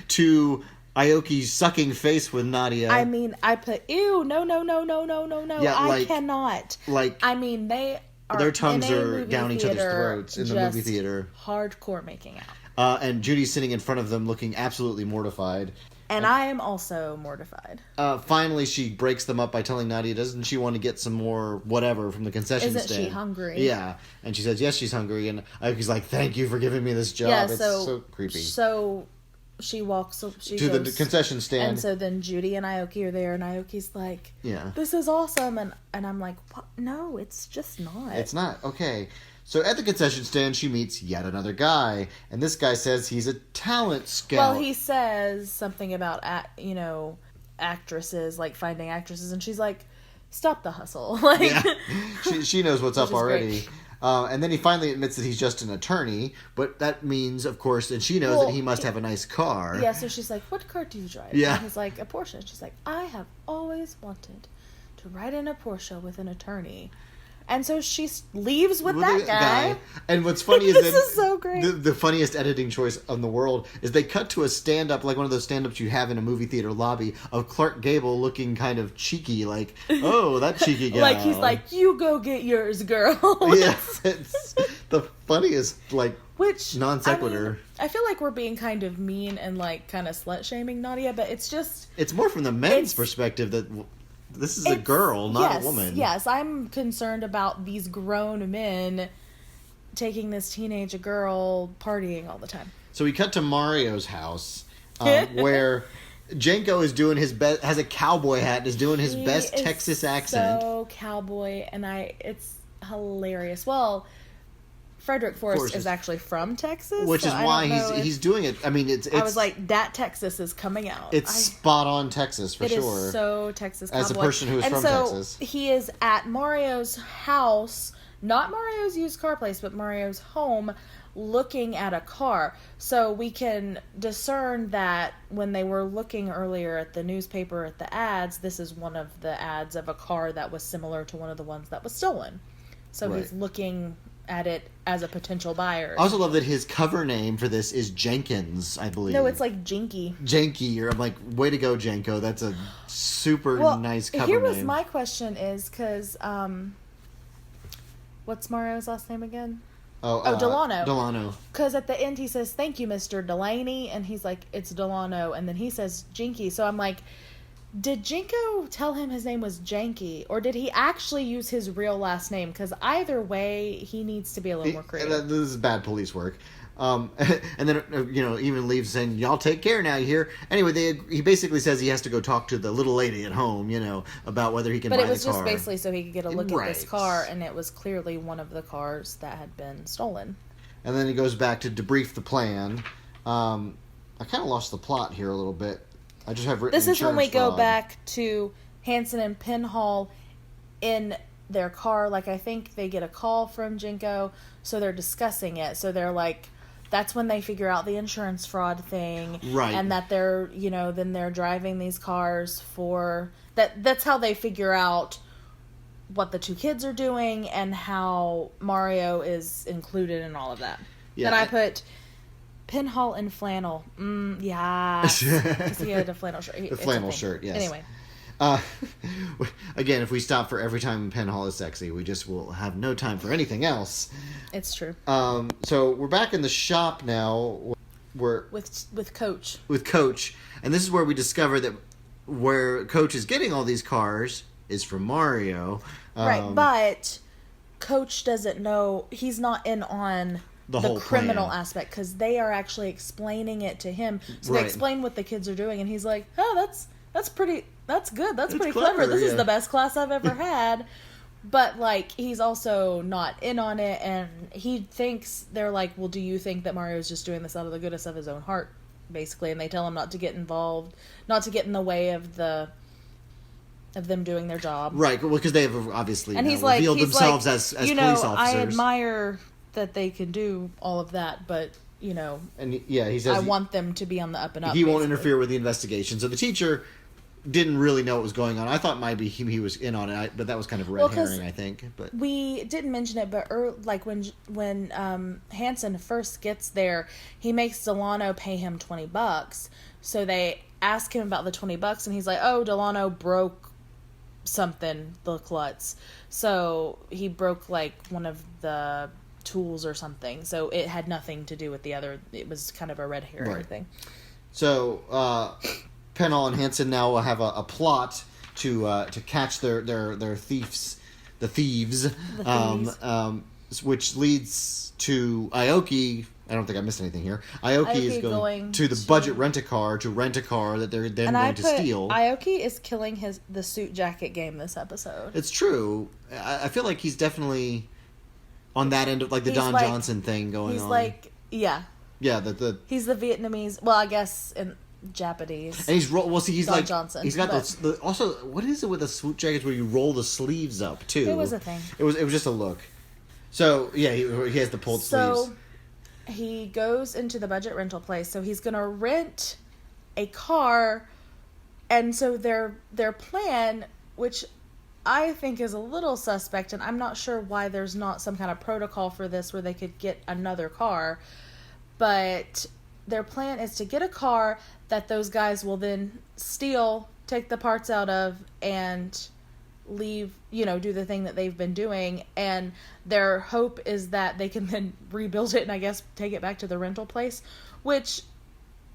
to Aoki's sucking face with Nadia. I mean, I put, ew, no. Yeah, I cannot. Like, I mean, their tongues are down each other's throats in the movie theater. Hardcore making out. And Judy's sitting in front of them looking absolutely mortified. And I am also mortified. Finally, she breaks them up by telling Nadia, doesn't she want to get some more whatever from the concession stand? Isn't she hungry? Yeah. And she says, yes, she's hungry. And Aoki's like, thank you for giving me this job. It's so creepy. So she goes to the concession stand. And so then Judy and Aoki are there, and Aoki's like, this is awesome. And I'm like, what? No, it's just not. It's not. Okay. So at the concession stand, she meets yet another guy, and this guy says he's a talent scout. Well, he says something about, actresses, like finding actresses, and she's like, stop the hustle. She knows what's up already. And then he finally admits that he's just an attorney, but that means, of course, and she knows that he must have a nice car. Yeah, so she's like, what car do you drive? Yeah. And he's like, a Porsche. And she's like, I have always wanted to ride in a Porsche with an attorney. And so she leaves with that guy. And what's funny is this is so great. The funniest editing choice in the world is they cut to a stand-up, like one of those stand-ups you have in a movie theater lobby, of Clark Gable looking kind of cheeky, like, oh, that cheeky guy. Like, he's like, you go get yours, girl. Yeah, it's the funniest, non sequitur. I feel like we're being kind of mean and, kind of slut-shaming Nadia, but it's just... It's more from the men's perspective that... This is a girl, not a woman. Yes, I'm concerned about these grown men taking this teenage girl partying all the time. So we cut to Mario's house, where Jenko is doing his best, has a cowboy hat, and is doing his best Texas accent. So cowboy, and it's hilarious. Well, Frederick Forrest is actually from Texas, which is why he's doing it. I mean, it's. I was like, that Texas is coming out. It's spot on Texas for sure. It is so Texas cowboy. As a person who is from Texas, he is at Mario's house, not Mario's used car place, but Mario's home, looking at a car. So we can discern that when they were looking earlier at the newspaper at the ads, this is one of the ads of a car that was similar to one of the ones that was stolen. So he's looking at it as a potential buyer. I also love that his cover name for this is Jenkins, I believe. No, it's like Jinky. Jinky, or I'm like, way to go, Jenko. That's a super nice cover name. Here was my question is, because, what's Mario's last name again? Delano. Delano. Because at the end he says, "Thank you, Mr. Delaney," and he's like, "It's Delano," and then he says Jinky. So I'm like, did Jenko tell him his name was Janky, or did he actually use his real last name? Because either way, he needs to be a little more creative. This is bad police work. And then, even leaves saying, "Y'all take care now, you hear?" Anyway, he basically says he has to go talk to the little lady at home, about whether he can buy the car. But it was just basically so he could get a look at this car, and it was clearly one of the cars that had been stolen. And then he goes back to debrief the plan. I kind of lost the plot here a little bit. I just have written. This is when we go back to Hanson and Penhall in their car. Like, I think they get a call from Jenko, so they're discussing it. So they're like, that's when they figure out the insurance fraud thing, right? And that they're, then they're driving these cars for that. That's how they figure out what the two kids are doing and how Mario is included in all of that. Yeah. And I put Penhall in flannel. Yeah. Because he had a flannel shirt. The flannel shirt, yes. Anyway. Again, if we stop for every time Penhall is sexy, we just will have no time for anything else. It's true. So we're back in the shop now. With Coach. With Coach. And this is where we discover that where Coach is getting all these cars is from Mario. Right, but Coach doesn't know. He's not in on the criminal aspect, because they are actually explaining it to him. So they explain what the kids are doing, and he's like, "Oh, that's pretty. That's good. That's pretty clever. This is the best class I've ever had." But like, he's also not in on it, and he thinks they're like, "Well, do you think that Mario's just doing this out of the goodness of his own heart?" Basically, and they tell him not to get involved, not to get in the way of them doing their job. Right, well, because they have obviously revealed themselves as police officers. I admire that they can do all of that, but and he says I want them to be on the up and up. He won't interfere with the investigation. So the teacher didn't really know what was going on. I thought maybe he was in on it, but that was kind of a red herring, I think. But we didn't mention it, but when Hanson first gets there, he makes Delano pay him $20. So they ask him about the $20, and he's like, "Oh, Delano broke something, the klutz." So he broke like one of the tools or something, so it had nothing to do with the other. It was kind of a red herring thing. So Penhall and Hanson now will have a plot to catch their thieves, which leads to Aoki. I don't think I missed anything here. Aoki is going to the budget rent-a-car to rent a car that they're then going to steal. Aoki is killing the suit jacket game this episode. It's true. I feel like he's definitely on that end of like the Don Johnson thing going on. He's like, yeah. Yeah, he's the Vietnamese. Well, I guess in Japanese. And he's he's Don like Johnson. He's got also, what is it with the suit jackets where you roll the sleeves up too? It was a thing. It was just a look. So yeah, he has the pulled sleeves. So he goes into the budget rental place. So he's gonna rent a car, and so their plan, which I think is a little suspect, and I'm not sure why there's not some kind of protocol for this where they could get another car, but their plan is to get a car that those guys will then steal, take the parts out of, and leave, do the thing that they've been doing, and their hope is that they can then rebuild it and I guess take it back to the rental place, which,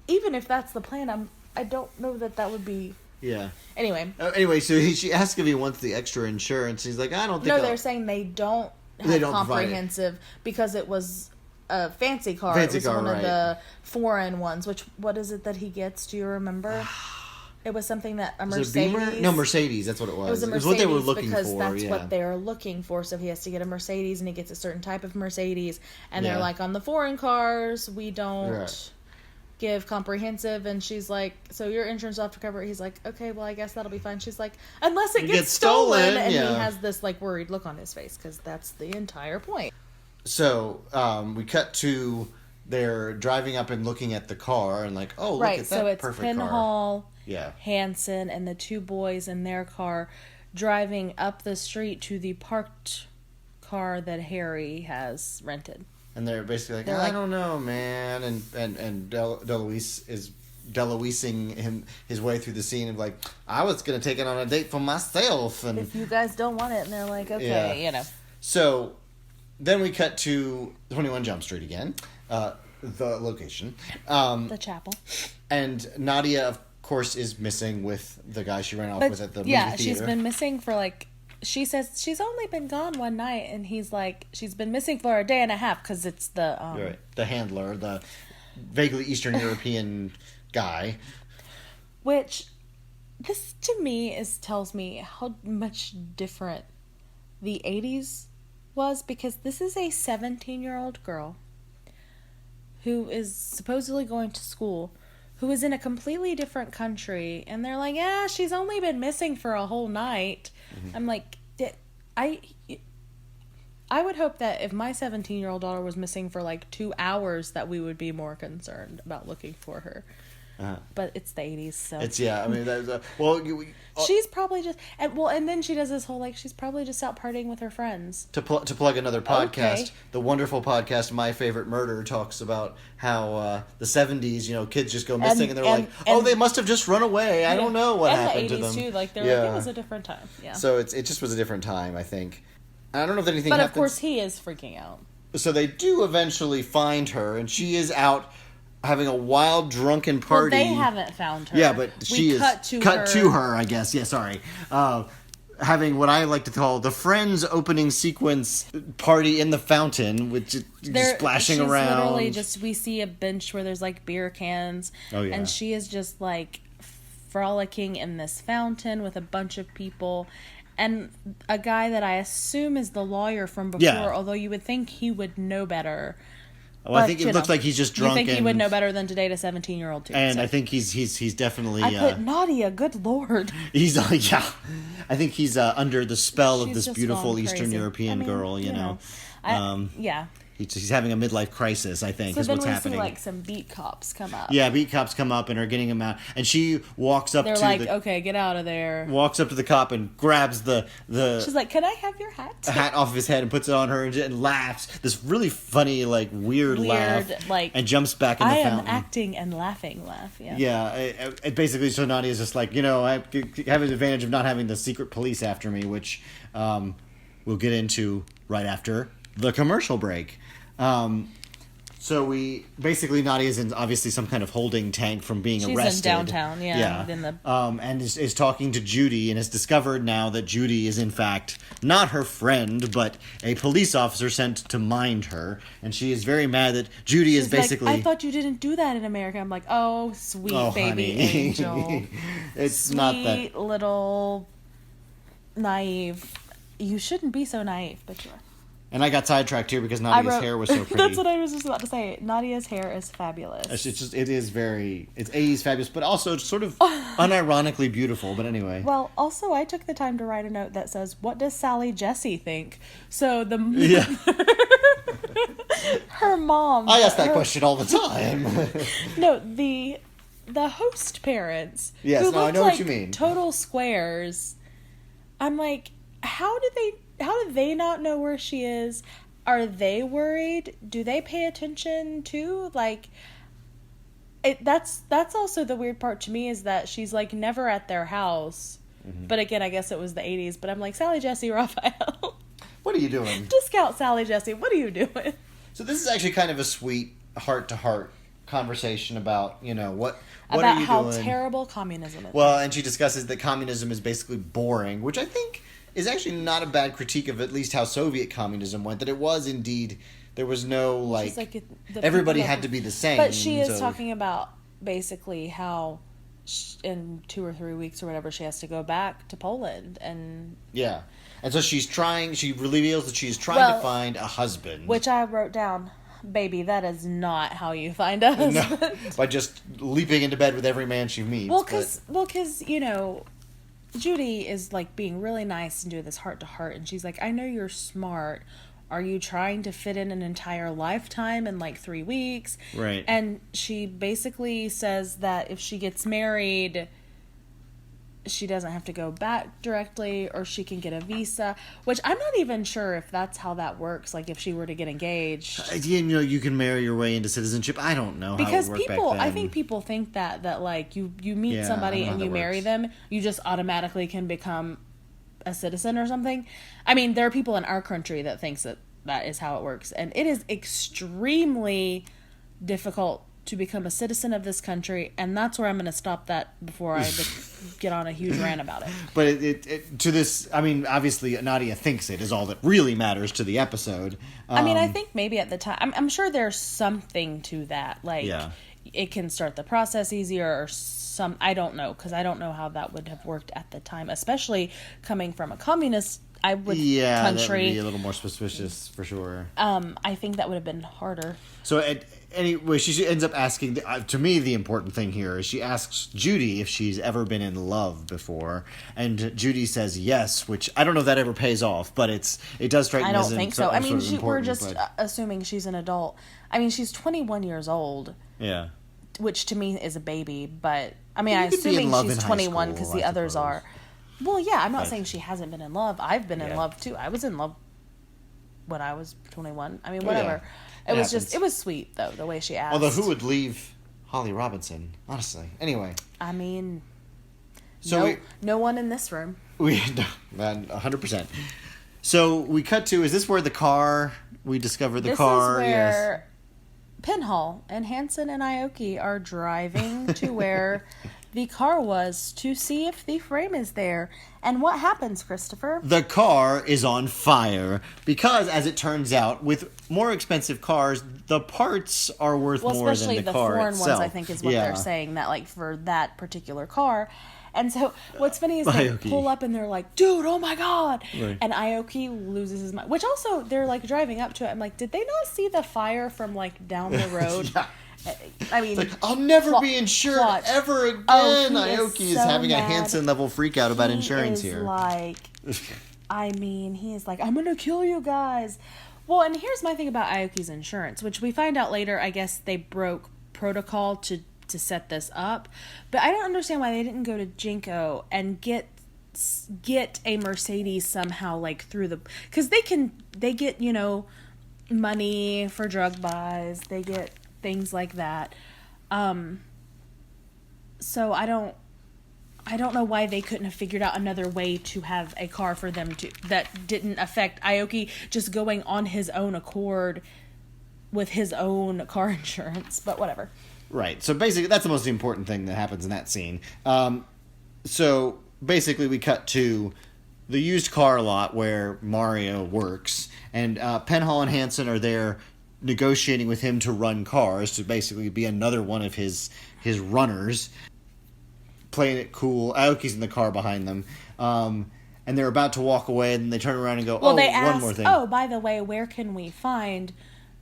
even if that's the plan, I don't know that would be... Yeah. Anyway, so she asks if he wants the extra insurance. He's like, I don't think. No, they're saying they don't have comprehensive because it was a fancy car. It was one of the foreign ones. What is it that he gets? Do you remember? It was something that a Mercedes. Was it a Beamer? No, Mercedes. That's what it was. It was a Mercedes, what they were looking because for. That's what they're looking for. So he has to get a Mercedes, and he gets a certain type of Mercedes. And they're like, on the foreign cars, we don't give comprehensive. And she's like, so your insurance will have to cover it. He's like, okay, well, I guess that'll be fine. She's like, unless it gets stolen. And he has this like worried look on his face because that's the entire point. So we cut to they're driving up and looking at the car and like, oh, look at that perfect car. So it's Penhall, Hanson, and the two boys in their car driving up the street to the parked car that Harry has rented. And they're basically like, I don't know, man. And DeLuise is DeLuising his way through the scene of like, I was going to take it on a date for myself. And if you guys don't want it, and they're like, okay, So then we cut to 21 Jump Street again, the location. The chapel. And Nadia, of course, is missing with the guy she ran off with at the movie theater. Yeah, she's been missing for like, she says she's only been gone one night, and he's like, she's been missing for a day and a half because it's the... the handler, the vaguely Eastern European guy. Which, this to me tells me how much different the 80s was, because this is a 17-year-old girl who is supposedly going to school, who is in a completely different country, and they're like, yeah, she's only been missing for a whole night. Mm-hmm. I'm like, I would hope that if my 17-year-old daughter was missing for like 2 hours, that we would be more concerned about looking for her. But it's the 80s, so... she's probably just... And then she does this whole, like, she's probably just out partying with her friends. To plug another podcast, the wonderful podcast, My Favorite Murder, talks about how the 70s, kids just go missing, and they're like, they must have just run away. I don't know what happened to them. And the 80s, too. Like, they're like, it was a different time. Yeah. So it just was a different time, I think. I don't know if anything happens. But, of course, he is freaking out. So they do eventually find her, and she is out... having a wild drunken party. Well, they haven't found her. Yeah, but she is cut to her, I guess. Yeah, sorry. Having what I like to call the Friends opening sequence party in the fountain, which is just splashing around. Literally just, we see a bench where there's like beer cans. Oh, yeah. And she is just like frolicking in this fountain with a bunch of people. And a guy that I assume is the lawyer from before, although you would think he would know better. Well, I think it looks like he's just drunk. You think he would know better than to date a 17-year-old too? And so. I think he's definitely. I put Nadia. Good Lord. He's I think he's under the spell of this beautiful Eastern European girl. You know. Yeah. He's having a midlife crisis, I think, is what's happening. So then we see, like, some beat cops come up. Yeah, beat cops come up and are getting him out. And she walks up They're like, okay, get out of there. Walks up to the cop and grabs the... She's like, can I have your hat? A hat off of his head and puts it on her and laughs. This really funny, like, weird laugh. And jumps back in the fountain. I am acting and laughing laugh, yeah. Yeah, it basically, so Nadia's just like, I have an advantage of not having the secret police after me, which we'll get into right after the commercial break. So we basically Nadia's in obviously some kind of holding tank from being arrested. She's in downtown, yeah. And is talking to Judy and has discovered now that Judy is in fact not her friend, but a police officer sent to mind her. And she is very mad that Judy is basically. Like, I thought you didn't do that in America. I'm like, oh, sweet baby angel. It's sweet not that. Sweet little naive. You shouldn't be so naive, but you are. And I got sidetracked here because Nadia's hair was so pretty. That's what I was just about to say. Nadia's hair is fabulous. It is 80s fabulous, but also sort of unironically beautiful. But anyway. Well, also I took the time to write a note that says, "What does Sally Jesse think?" So her mom. I ask that question all the time. No, the host parents. Yes, I know what you mean. Total squares. I'm like, how do they not know where she is? Are they worried? Do they pay attention too? Like, that's also the weird part to me, is that she's like never at their house. Mm-hmm. But again, I guess it was the 80s. But I'm like, Sally Jesse Raphael. What are you doing? Discount Sally Jesse. What are you doing? So this is actually kind of a sweet heart-to-heart conversation about, what about are you how doing? Terrible communism is. Well, and she discusses that communism is basically boring, which I think is actually not a bad critique of at least how Soviet communism went. That it was indeed, there was no, like everybody had to be the same. But she is talking about basically how in 2 or 3 weeks or whatever she has to go back to Poland. And yeah. And so she reveals that she's trying to find a husband. Which I wrote down. Baby, that is not how you find a husband. No, by just leaping into bed with every man she meets. Well, because, you know, Judy is, like, being really nice and doing this heart-to-heart, and she's like, I know you're smart. Are you trying to fit in an entire lifetime in, like, 3 weeks? Right. And she basically says that if she gets married, she doesn't have to go back directly, or she can get a visa, which I'm not even sure if that's how that works, like if she were to get engaged. You know, you can marry your way into citizenship. I don't know because how it worked back then. I think people think that like you meet somebody and you marry them, you just automatically can become a citizen or something. I mean, there are people in our country that thinks that is how it works, and it is extremely difficult to become a citizen of this country, and that's where I'm going to stop that before I get on a huge rant about it. But it to this, I mean, obviously Nadia thinks it is all that really matters to the episode. I mean, I think maybe at the time, I'm sure there's something to that, like it can start the process easier or I don't know, because I don't know how that would have worked at the time, especially coming from a communist country. That would be a little more suspicious for sure. I think that would have been harder. So anyway, she ends up asking, to me the important thing here is she asks Judy if she's ever been in love before, and Judy says yes, which I don't know if that ever pays off, but it does strike me as I don't think so. I mean, we're just assuming she's an adult. I mean, she's 21 years old. Yeah. Which to me is a baby, but I mean, I'm assuming she's 21 because the others are. Well, yeah, I'm not saying she hasn't been in love. I've been in love too. I was in love when I was 21. I mean, whatever. It was just, it was sweet though, the way she asked. Although who would leave Holly Robinson, honestly? Anyway. I mean, so no one in this room. 100%. So we cut to, is this where we discover the car? This is where Pinhall and Hanson and Aoki are driving to where the car was to see if the frame is there. And what happens, Christopher? The car is on fire because, as it turns out, with more expensive cars, the parts are worth more than the car itself. Especially the foreign ones, I think, is what they're saying, that like for that particular car. And so what's funny is they pull up and they're like, dude, oh my God. Right. And Aoki loses his mind. Which also, they're like driving up to it. I'm like, did they not see the fire from like down the road? I mean, I'll never be insured ever again. Aoki is having a Hanson level freak out about insurance here. Like, I mean, he is like, I'm gonna kill you guys. Well, and here's my thing about Aoki's insurance, which we find out later. I guess they broke protocol to set this up, but I don't understand why they didn't go to Jinko and get a Mercedes somehow, like through because they get money for drug buys, they get things like that. So I don't know why they couldn't have figured out another way to have a car for them that didn't affect Aoki just going on his own accord with his own car insurance, but whatever. Right. So basically that's the most important thing that happens in that scene. So basically we cut to the used car lot where Mario works, and Penhall and Hanson are there negotiating with him to run cars, to basically be another one of his runners, playing it cool. Aoki's in the car behind them, and they're about to walk away, and they turn around and go, they ask, one more thing. Oh, by the way, where can we find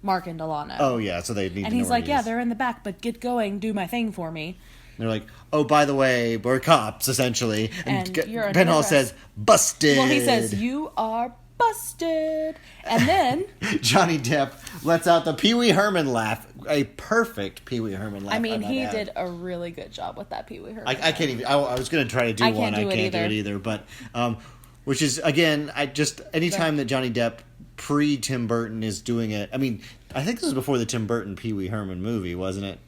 Mark and Delano? Oh, yeah, so they need to know. And he's like, yeah, they're in the back, but get going, do my thing for me. And they're like, oh, by the way, we're cops, essentially. And Penhall says, busted. Well, he says, you are busted. And then Johnny Depp lets out the Pee Wee Herman laugh. A perfect Pee Wee Herman laugh. I mean, he did a really good job with that Pee Wee Herman. I can't even. I was going to try to do one. I can't do it either. But, which is, again, anytime that Johnny Depp pre-Tim Burton is doing it. I mean, I think this was before the Tim Burton Pee Wee Herman movie, wasn't it?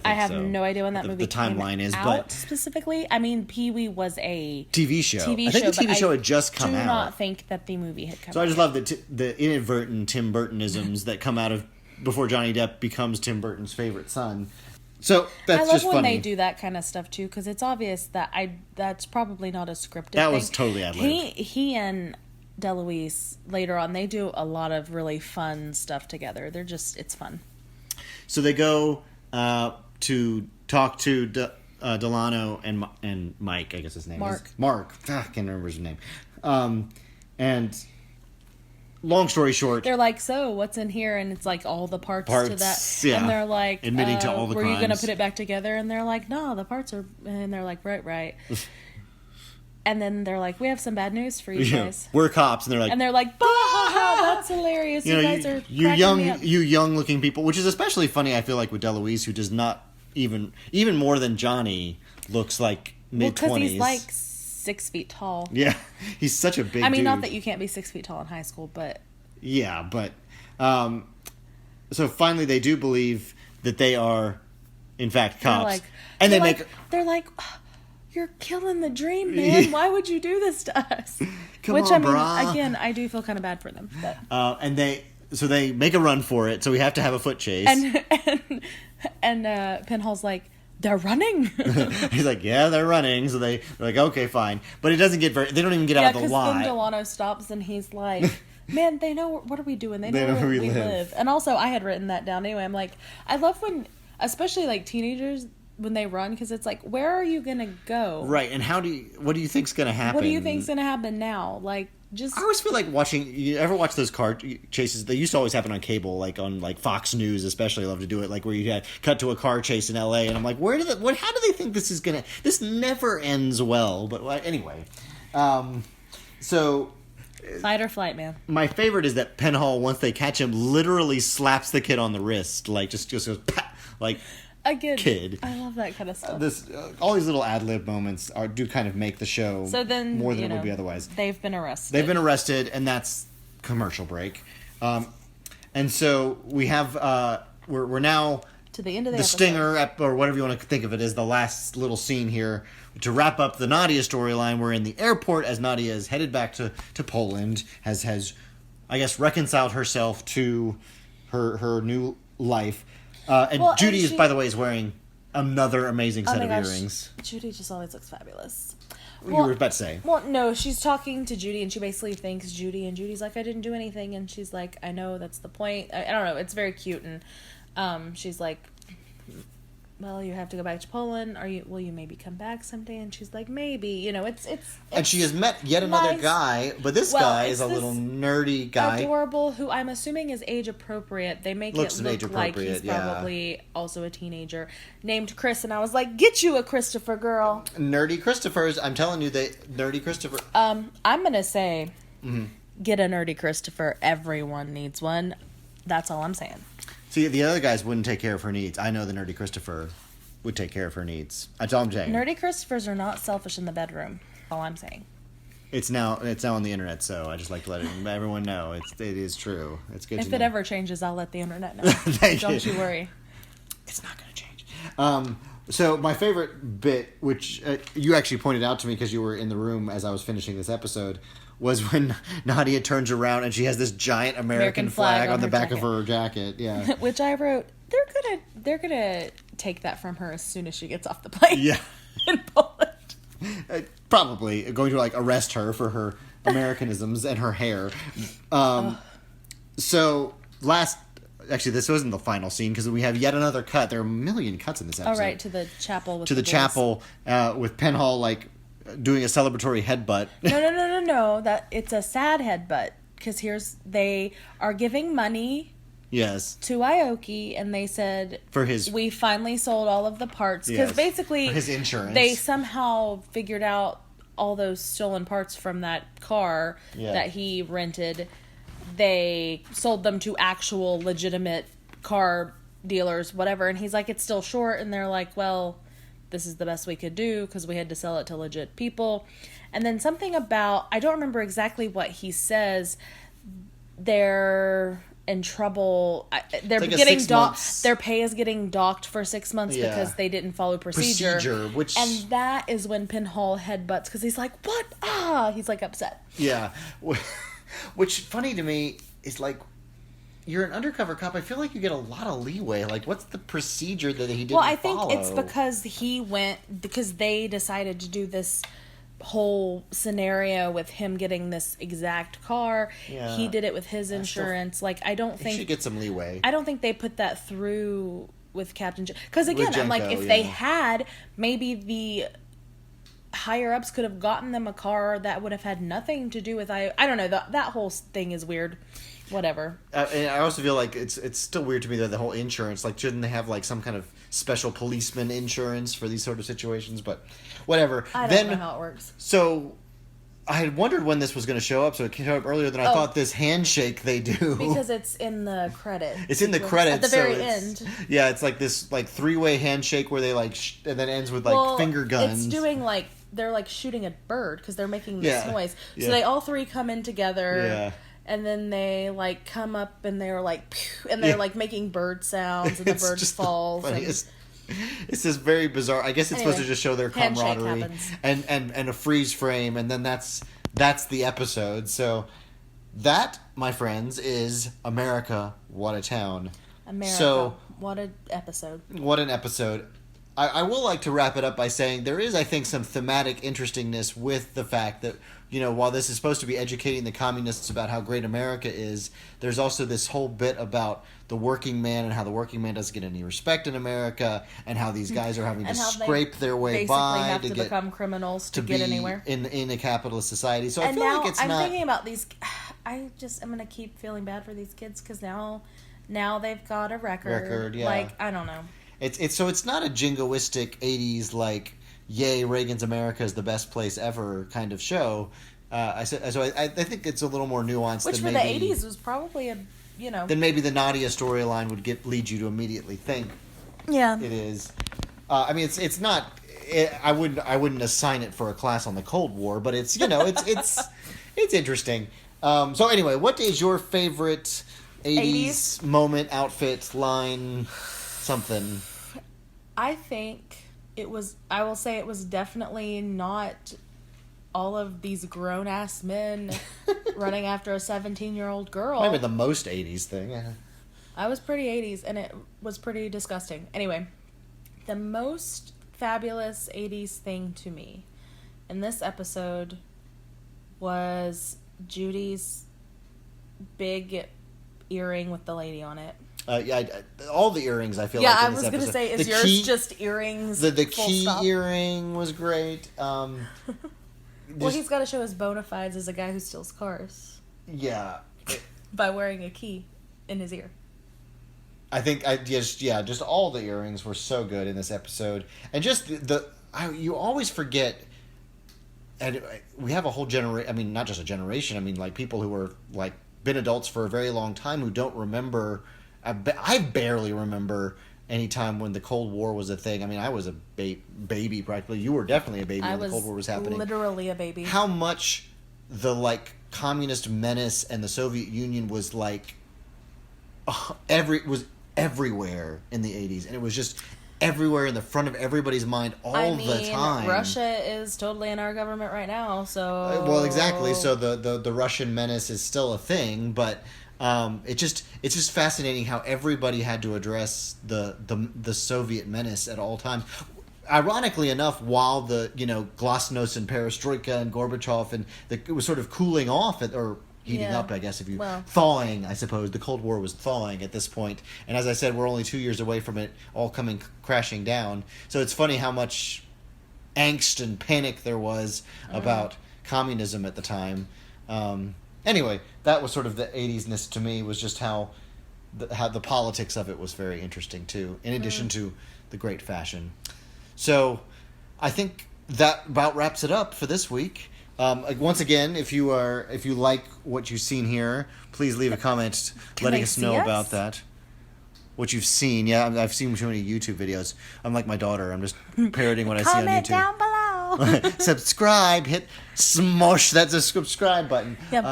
I have no idea when that movie came out specifically. I mean, Pee Wee was a TV show. I think the TV show had just come out. I do not think that the movie had come out. So I just love the inadvertent Tim Burtonisms that come out of before Johnny Depp becomes Tim Burton's favorite son. So that's just funny. I love when they do that kind of stuff too, because it's obvious that that's probably not a scripted that thing. Was totally ad lib. He and DeLuise later on, they do a lot of really fun stuff together. It's fun. So they go to talk to Delano and Mike, I guess his name Mark. is Mark. I can't remember his name. And long story short, they're like, so what's in here? And it's like all the parts to that. Yeah. And they're like, admitting to all the crimes. Were you going to put it back together? And they're like, no, the parts are. And they're like, right. And then they're like, we have some bad news for you guys. We're cops, and they're like, that's hilarious. You guys are you young looking people, which is especially funny. I feel like with DeLuise, who does not even more than Johnny looks like mid-20s. Because he's like 6 feet tall. Yeah, he's such a big. dude. Not that you can't be 6 feet tall in high school, but yeah, but so finally they do believe that they are, in fact, cops, they're like. You're killing the dream, man. Why would you do this to us? Again, I do feel kind of bad for them. But. And they make a run for it, so we have to have a foot chase. And Pinhall's like, they're running. He's like, yeah, they're running. So they're like, okay, fine. But it doesn't get they don't even get out of the lot. Yeah, because then Delano stops and he's like, man, they know, what are we doing? They know where we live. And also, I had written that down anyway. I'm like, I love when, especially like teenagers, when they run, because it's like, where are you gonna go? Right. And what do you think's gonna happen? What do you think's gonna happen now? Like, just I always feel like you ever watch those car chases? They used to always happen on cable, like on like Fox News especially. I love to do it, like where you cut to a car chase in LA, and I'm like, how do they think this is gonna, this never ends well. But anyway, so fight or flight, man. My favorite is that Penhall, once they catch him, literally slaps the kid on the wrist, like just goes pat, like. Again, kid. I love that kind of stuff. All these little ad lib moments do kind of make the show more than it would be otherwise. They've been arrested. And that's commercial break. And so we have we're now to the end of the episode. Stinger, or whatever you want to think of it as, the last little scene here to wrap up the Nadia storyline. We're in the airport as Nadia is headed back to Poland, has I guess reconciled herself to her new life. Judy by the way, is wearing another amazing set of earrings. Judy just always looks fabulous. You were about to say. Well, no, she's talking to Judy, and she basically thanks Judy, and Judy's like, I didn't do anything, and she's like, I know, that's the point. I don't know, it's very cute, and she's like, well, you have to go back to Poland. Will you maybe come back someday? And she's like, maybe. It's and she has met yet another guy, but this guy is a little nerdy guy. Adorable, who I'm assuming is age appropriate. They make it look like he's probably also a teenager, named Chris. And I was like, get you a Christopher, girl. Nerdy Christophers. I'm telling you, nerdy Christopher. I'm going to say, get a nerdy Christopher. Everyone needs one. That's all I'm saying. See, the other guys wouldn't take care of her needs. I know the nerdy Christopher would take care of her needs. That's all I'm saying. Nerdy Christophers are not selfish in the bedroom. All I'm saying. It's now on the internet, so I just like to let everyone know it is true. It's good. If it ever changes, I'll let the internet know. Don't you worry. It's not going to change. So my favorite bit, which you actually pointed out to me because you were in the room as I was finishing this episode, was when Nadia turns around and she has this giant American flag on the back of her jacket. Yeah, which I wrote. They're gonna take that from her as soon as she gets off the plane. Yeah, in Poland. Probably going to like arrest her for her Americanisms and her hair. So actually, this wasn't the final scene because we have yet another cut. There are a million cuts in this episode. Oh, right, to the chapel. With Penhall like doing a celebratory headbutt. No. That it's a sad headbutt because they are giving money. Yes. To Aoki, and they said we finally sold all of the parts because basically for his insurance. They somehow figured out all those stolen parts from that car that he rented. They sold them to actual legitimate car dealers, whatever. And he's like, it's still short, and they're like, well, this is the best we could do because we had to sell it to legit people. And then something about, I don't remember exactly what he says. They're in trouble. They're like getting docked. Their pay is getting docked for 6 months because they didn't follow procedure. And that is when Pinhall headbutts because he's like, what? He's like upset. Yeah. Which, funny to me, is like, you're an undercover cop, I feel like you get a lot of leeway. Like, what's the procedure that he didn't Well, I think follow? it's because they decided to do this whole scenario with him getting this exact car. Yeah. He did it with his insurance. I don't think... He should get some leeway. I don't think they put that through with Captain... Because, again, I'm like, if yeah. they had, maybe the higher-ups could have gotten them a car that would have had nothing to do with... I don't know. That whole thing is weird. Whatever. And I also feel like it's still weird to me that the whole insurance, like, shouldn't they have like some kind of special policeman insurance for these sort of situations? But whatever. I don't know how it works. So I had wondered when this was going to show up, so it came up earlier than I thought. This handshake they do, because it's in the credit. It's in the credits at the very end. Yeah, it's like this like 3-way handshake where they like and then ends with like finger guns. It's doing like they're like shooting a bird because they're making this noise. So Yeah. they all three come in together. Yeah. And then they like come up and they're like, pew, and they're like making bird sounds, and the bird falls. It's this very bizarre. I guess it's supposed to just show their camaraderie and a freeze frame, and then that's the episode. So that, my friends, is America. What a Town. America. So what an episode. What an episode. I will like to wrap it up by saying there is, I think, some thematic interestingness with the fact that, while this is supposed to be educating the communists about how great America is, there's also this whole bit about the working man and how the working man doesn't get any respect in America, and how these guys are having to scrape their way by have to become criminals to get anywhere in a capitalist society. So and I feel now like it's I'm not. thinking about these. I'm gonna keep feeling bad for these kids because now they've got a record. Yeah. Like, I don't know. It's not a jingoistic 80s like, yay, Reagan's America is the best place ever kind of show. I think it's a little more nuanced. Which than for maybe, the 80s was probably Then maybe the Nadia storyline would lead you to immediately think. Yeah. It is. I mean, it's not. I wouldn't assign it for a class on the Cold War, but it's it's interesting. So anyway, what is your favorite 80s moment, outfit, line, something? I think I will say it was definitely not all of these grown-ass men running after a 17-year-old girl. Maybe the most 80s thing. I was pretty 80s, and it was pretty disgusting. Anyway, the most fabulous 80s thing to me in this episode was Judy's big earring with the lady on it. All the earrings, I feel like, in this episode. Yeah, I was going to say, is yours just earrings? The key earring was great. Well, he's got to show his bona fides as a guy who steals cars. Yeah. By wearing a key in his ear. I think, just all the earrings were so good in this episode. And just you always forget, and we have a whole generation, I mean, not just a generation, I mean, like, people who are, like, been adults for a very long time who don't remember. I barely remember any time when the Cold War was a thing. I mean, I was a baby practically. You were definitely a baby when the Cold War was happening. Literally a baby. How much the like communist menace and the Soviet Union was like was everywhere in the 80s, and it was just everywhere in the front of everybody's mind the time. Russia is totally in our government right now, so well, exactly. So the Russian menace is still a thing, but it's just fascinating how everybody had to address the Soviet menace at all times. Ironically enough, while the Glasnost and Perestroika and Gorbachev and it was sort of cooling off or heating up, I guess, thawing, I suppose. The Cold War was thawing at this point. And as I said, we're only 2 years away from it all coming crashing down. So it's funny how much angst and panic there was about communism at the time. Anyway, that was sort of the 80s-ness to me, was just how the politics of it was very interesting, too, in addition to the great fashion. So I think that about wraps it up for this week. Once again, if you like what you've seen here, please leave a comment letting us know about that. What you've seen. Yeah, I've seen too many YouTube videos. I'm like my daughter. I'm just parroting what I see on YouTube. Comment down below. Subscribe. Hit smush. That's a subscribe button. Yep.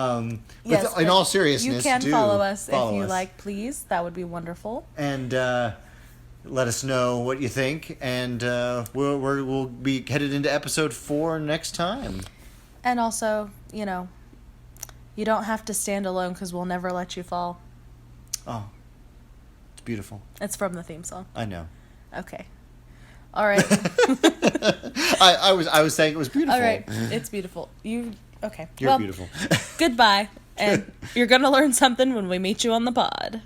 Yes, in all seriousness, you can follow us if you like, please. That would be wonderful. And let us know what you think. And we'll be headed into episode 4 next time. And also, you don't have to stand alone because we'll never let you fall. Oh, it's beautiful. It's from the theme song. I know. Okay. All right. I was saying it was beautiful. All right. It's beautiful. Okay. You're beautiful. Goodbye. And you're going to learn something when we meet you on the pod.